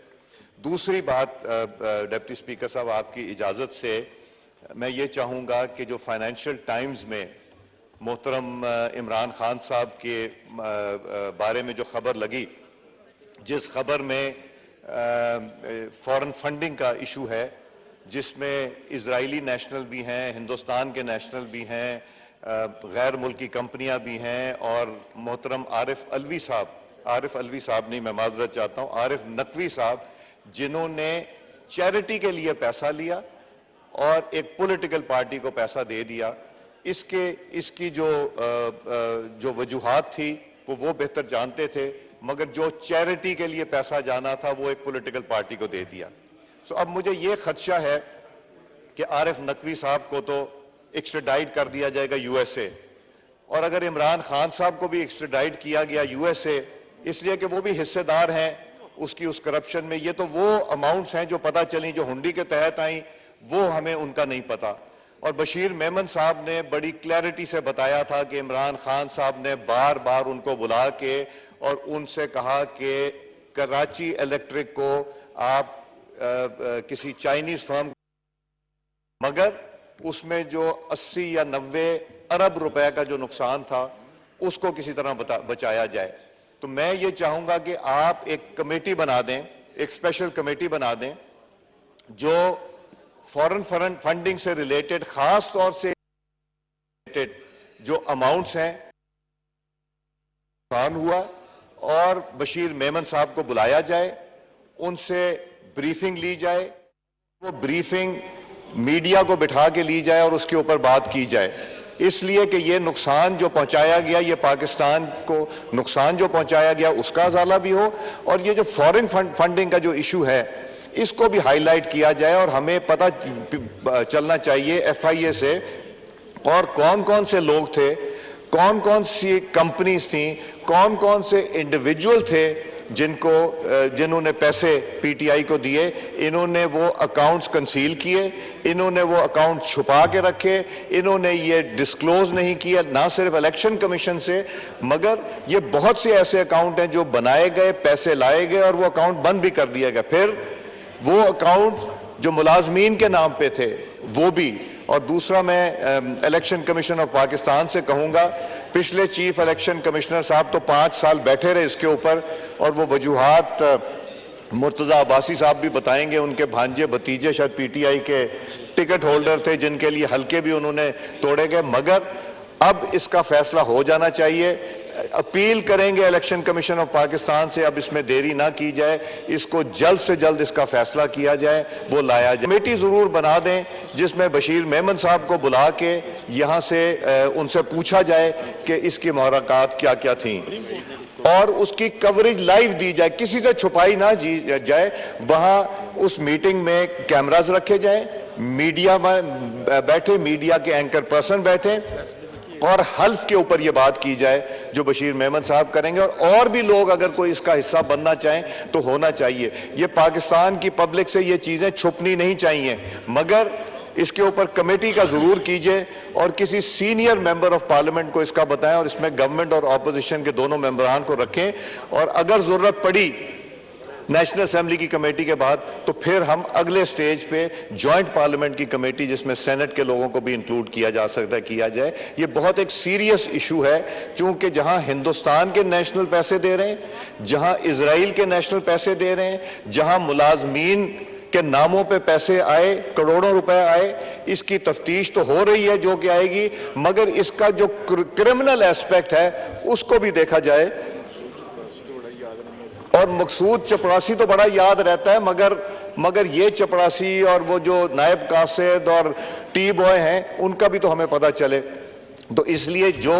Speaker 3: دوسری بات ڈیپٹی اسپیکر صاحب آپ کی اجازت سے میں یہ چاہوں گا کہ جو فائنینشیل ٹائمز میں محترم عمران خان صاحب کے بارے میں جو خبر لگی, جس خبر میں فورن فنڈنگ کا ایشو ہے, جس میں اسرائیلی نیشنل بھی ہیں, ہندوستان کے نیشنل بھی ہیں, غیر ملکی کمپنیاں بھی ہیں, اور محترم عارف الوی صاحب نہیں, میں معذرت چاہتا ہوں, عارف نقوی صاحب, جنہوں نے چیریٹی کے لیے پیسہ لیا اور ایک پولیٹیکل پارٹی کو پیسہ دے دیا. اس کی جو وجوہات تھی وہ بہتر جانتے تھے, مگر جو چیریٹی کے لیے پیسہ جانا تھا وہ ایک پولیٹیکل پارٹی کو دے دیا. اب مجھے یہ خدشہ ہے کہ عارف نقوی صاحب کو تو ایکسٹریڈائٹ کر دیا جائے گا USA, اور اگر عمران خان صاحب کو بھی ایکسٹریڈائٹ کیا گیا USA, اس لیے کہ وہ بھی حصے دار ہیں اس کرپشن میں. یہ تو وہ اماؤنٹس ہیں جو پتہ چلیں جو ہنڈی کے تحت آئیں, وہ ہمیں ان کا نہیں پتا. اور بشیر میمن صاحب نے بڑی کلیئرٹی سے بتایا تھا کہ عمران خان صاحب نے بار بار ان کو بلا کے اور ان سے کہا کہ کراچی الیکٹرک کو آپ کسی چائنیز فرم, مگر اس میں جو 80 یا 90 ارب روپے کا جو نقصان تھا اس کو کسی طرح بچایا جائے. تو میں یہ چاہوں گا کہ آپ ایک کمیٹی بنا دیں, ایک اسپیشل کمیٹی بنا دیں جو فورن فنڈنگ سے ریلیٹڈ, خاص طور سے جو اماؤنٹس ہیں نقصان ہوا, اور بشیر میمن صاحب کو بلایا جائے, ان سے بریفنگ لی جائے, وہ بریفنگ میڈیا کو بٹھا کے لی جائے اور اس کے اوپر بات کی جائے, اس لیے کہ یہ نقصان جو پہنچایا گیا, یہ پاکستان کو نقصان جو پہنچایا گیا اس کا ازالہ بھی ہو, اور یہ جو فورن فنڈنگ کا جو ایشو ہے اس کو بھی ہائی لائٹ کیا جائے. اور ہمیں پتہ چلنا چاہیے ایف آئی اے سے اور کون کون سے لوگ تھے, کون کون سی کمپنیز تھیں, کون کون سے انڈیویجول تھے جنہوں نے پیسے پی ٹی آئی کو دیے. انہوں نے وہ اکاؤنٹس کنسیل کیے, انہوں نے وہ اکاؤنٹ چھپا کے رکھے, انہوں نے یہ ڈسکلوز نہیں کیا, نہ صرف الیکشن کمیشن سے, مگر یہ بہت سے ایسے اکاؤنٹ ہیں جو بنائے گئے, پیسے لائے گئے اور وہ اکاؤنٹ بند بھی کر دیا گیا. پھر وہ اکاؤنٹ جو ملازمین کے نام پہ تھے وہ بھی. اور دوسرا میں الیکشن کمیشن آف پاکستان سے کہوں گا, پچھلے چیف الیکشن کمشنر صاحب تو 5 سال بیٹھے رہے اس کے اوپر, اور وہ وجوہات مرتضی عباسی صاحب بھی بتائیں گے, ان کے بھانجے بھتیجے شاید پی ٹی آئی کے ٹکٹ ہولڈر تھے جن کے لیے حلقے بھی انہوں نے توڑے گئے. مگر اب اس کا فیصلہ ہو جانا چاہیے. اپیل کریں گے الیکشن کمیشن آف پاکستان سے, اب اس میں دیری نہ کی جائے, اس کو جلد سے جلد اس کا فیصلہ کیا جائے, وہ لایا جائے. کمیٹی ضرور بنا دیں جس میں بشیر میمن صاحب کو بلا کے یہاں سے ان سے پوچھا جائے کہ اس کی محرکات کیا کیا تھیں, اور اس کی کوریج لائیو دی جائے, کسی سے چھپائی نہ جائے. وہاں اس میٹنگ میں کیمراز رکھے جائیں, میڈیا میں بیٹھے, میڈیا کے اینکر پرسن بیٹھے, اور حلف کے اوپر یہ بات کی جائے جو بشیر میمن صاحب کریں گے. اور بھی لوگ اگر کوئی اس کا حصہ بننا چاہیں تو ہونا چاہیے. یہ پاکستان کی پبلک سے یہ چیزیں چھپنی نہیں چاہیے, مگر اس کے اوپر کمیٹی کا ضرور کیجئے اور کسی سینئر ممبر آف پارلیمنٹ کو اس کا بتائیں, اور اس میں گورنمنٹ اور اپوزیشن کے دونوں ممبران کو رکھیں. اور اگر ضرورت پڑی نیشنل اسمبلی کی کمیٹی کے بعد تو پھر ہم اگلے سٹیج پہ جوائنٹ پارلیمنٹ کی کمیٹی جس میں سینٹ کے لوگوں کو بھی انکلوڈ کیا جا سکتا ہے کیا جائے. یہ بہت ایک سیریس ایشو ہے, چونکہ جہاں ہندوستان کے نیشنل پیسے دے رہے ہیں, جہاں اسرائیل کے نیشنل پیسے دے رہے ہیں, جہاں ملازمین کے ناموں پہ پیسے آئے, کروڑوں روپے آئے, اس کی تفتیش تو ہو رہی ہے جو کہ آئے گی, مگر اس کا جو کرمنل ایسپیکٹ ہے اس کو بھی دیکھا جائے. اور مقصود چپڑاسی تو بڑا یاد رہتا ہے, مگر یہ چپڑاسی اور وہ جو نائب قاصد اور ٹی بوائے ہیں ان کا بھی تو ہمیں پتہ چلے. تو اس لیے جو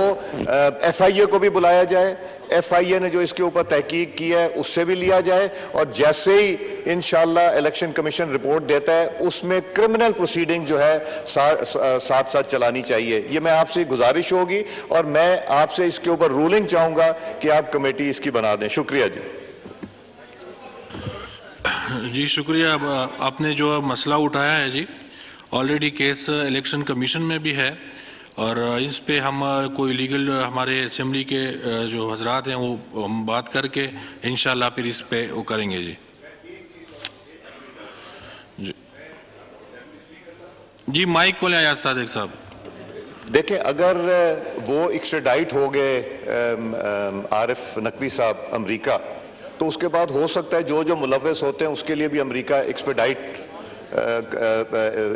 Speaker 3: ایف آئی اے کو بھی بلایا جائے, ایف آئی اے نے جو اس کے اوپر تحقیق کی ہے اس سے بھی لیا جائے, اور جیسے ہی انشاءاللہ الیکشن کمیشن رپورٹ دیتا ہے اس میں کرمنل پروسیڈنگ جو ہے ساتھ ساتھ چلانی چاہیے. یہ میں آپ سے گزارش ہوگی, اور میں آپ سے اس کے اوپر رولنگ چاہوں گا کہ آپ کمیٹی اس کی بنا دیں. شکریہ جی.
Speaker 21: جی شکریہ. آپ نے جو مسئلہ اٹھایا ہے جی, آلریڈی کیس الیکشن کمیشن میں بھی ہے, اور اس پہ ہم کوئی لیگل ہمارے اسمبلی کے جو حضرات ہیں وہ ہم بات کر کے انشاءاللہ پھر اس پہ وہ کریں گے. جی مائک کو لے آیا صادق صاحب.
Speaker 3: دیکھیں اگر وہ ایکسٹریڈائٹ ہو گئے عارف نقوی صاحب امریکہ, تو اس کے بعد ہو سکتا ہے جو ملوث ہوتے ہیں اس کے لیے بھی امریکہ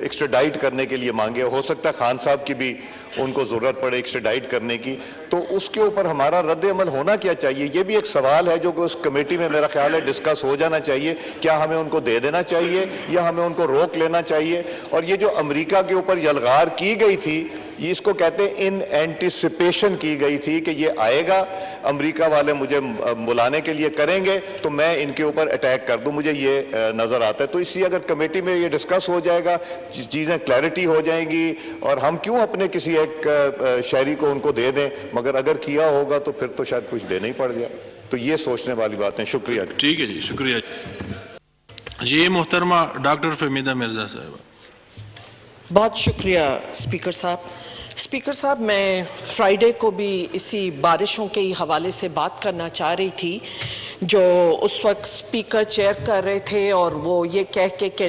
Speaker 3: ایکسٹریڈائٹ کرنے کے لیے مانگے. ہو سکتا ہے خان صاحب کی بھی ان کو ضرورت پڑے ایکسٹریڈائٹ کرنے کی, تو اس کے اوپر ہمارا رد عمل ہونا کیا چاہیے. یہ بھی ایک سوال ہے جو کہ اس کمیٹی میں میرا خیال ہے ڈسکس ہو جانا چاہیے. کیا ہمیں ان کو دے دینا چاہیے یا ہمیں ان کو روک لینا چاہیے. اور یہ جو امریکہ کے اوپر یلغار کی گئی تھی, یہ اس کو کہتے ہیں ان اینٹیسپیشن کی گئی تھی کہ یہ آئے گا, امریکہ والے مجھے بلانے کے لیے کریں گے تو میں ان کے اوپر اٹیک کر دوں, مجھے یہ نظر آتا ہے. تو اس لیے اگر کمیٹی میں یہ ڈسکس ہو جائے گا, چیزیں کلیئرٹی ہو جائیں گی, اور ہم کیوں اپنے کسی ایک شہری کو ان کو دے دیں, مگر اگر کیا ہوگا تو پھر تو شاید کچھ دینا ہی پڑ گیا. تو یہ سوچنے والی بات ہے. شکریہ.
Speaker 21: ٹھیک ہے جی, شکریہ جی. محترمہ ڈاکٹر فہمیدہ مرزا صاحبہ.
Speaker 4: بہت شکریہ اسپیکر صاحب. اسپیکر صاحب, میں فرائیڈے کو بھی اسی بارشوں کے حوالے سے بات کرنا چاہ رہی تھی جو اس وقت اسپیکر چیئر کر رہے تھے, اور وہ یہ کہہ کے کہ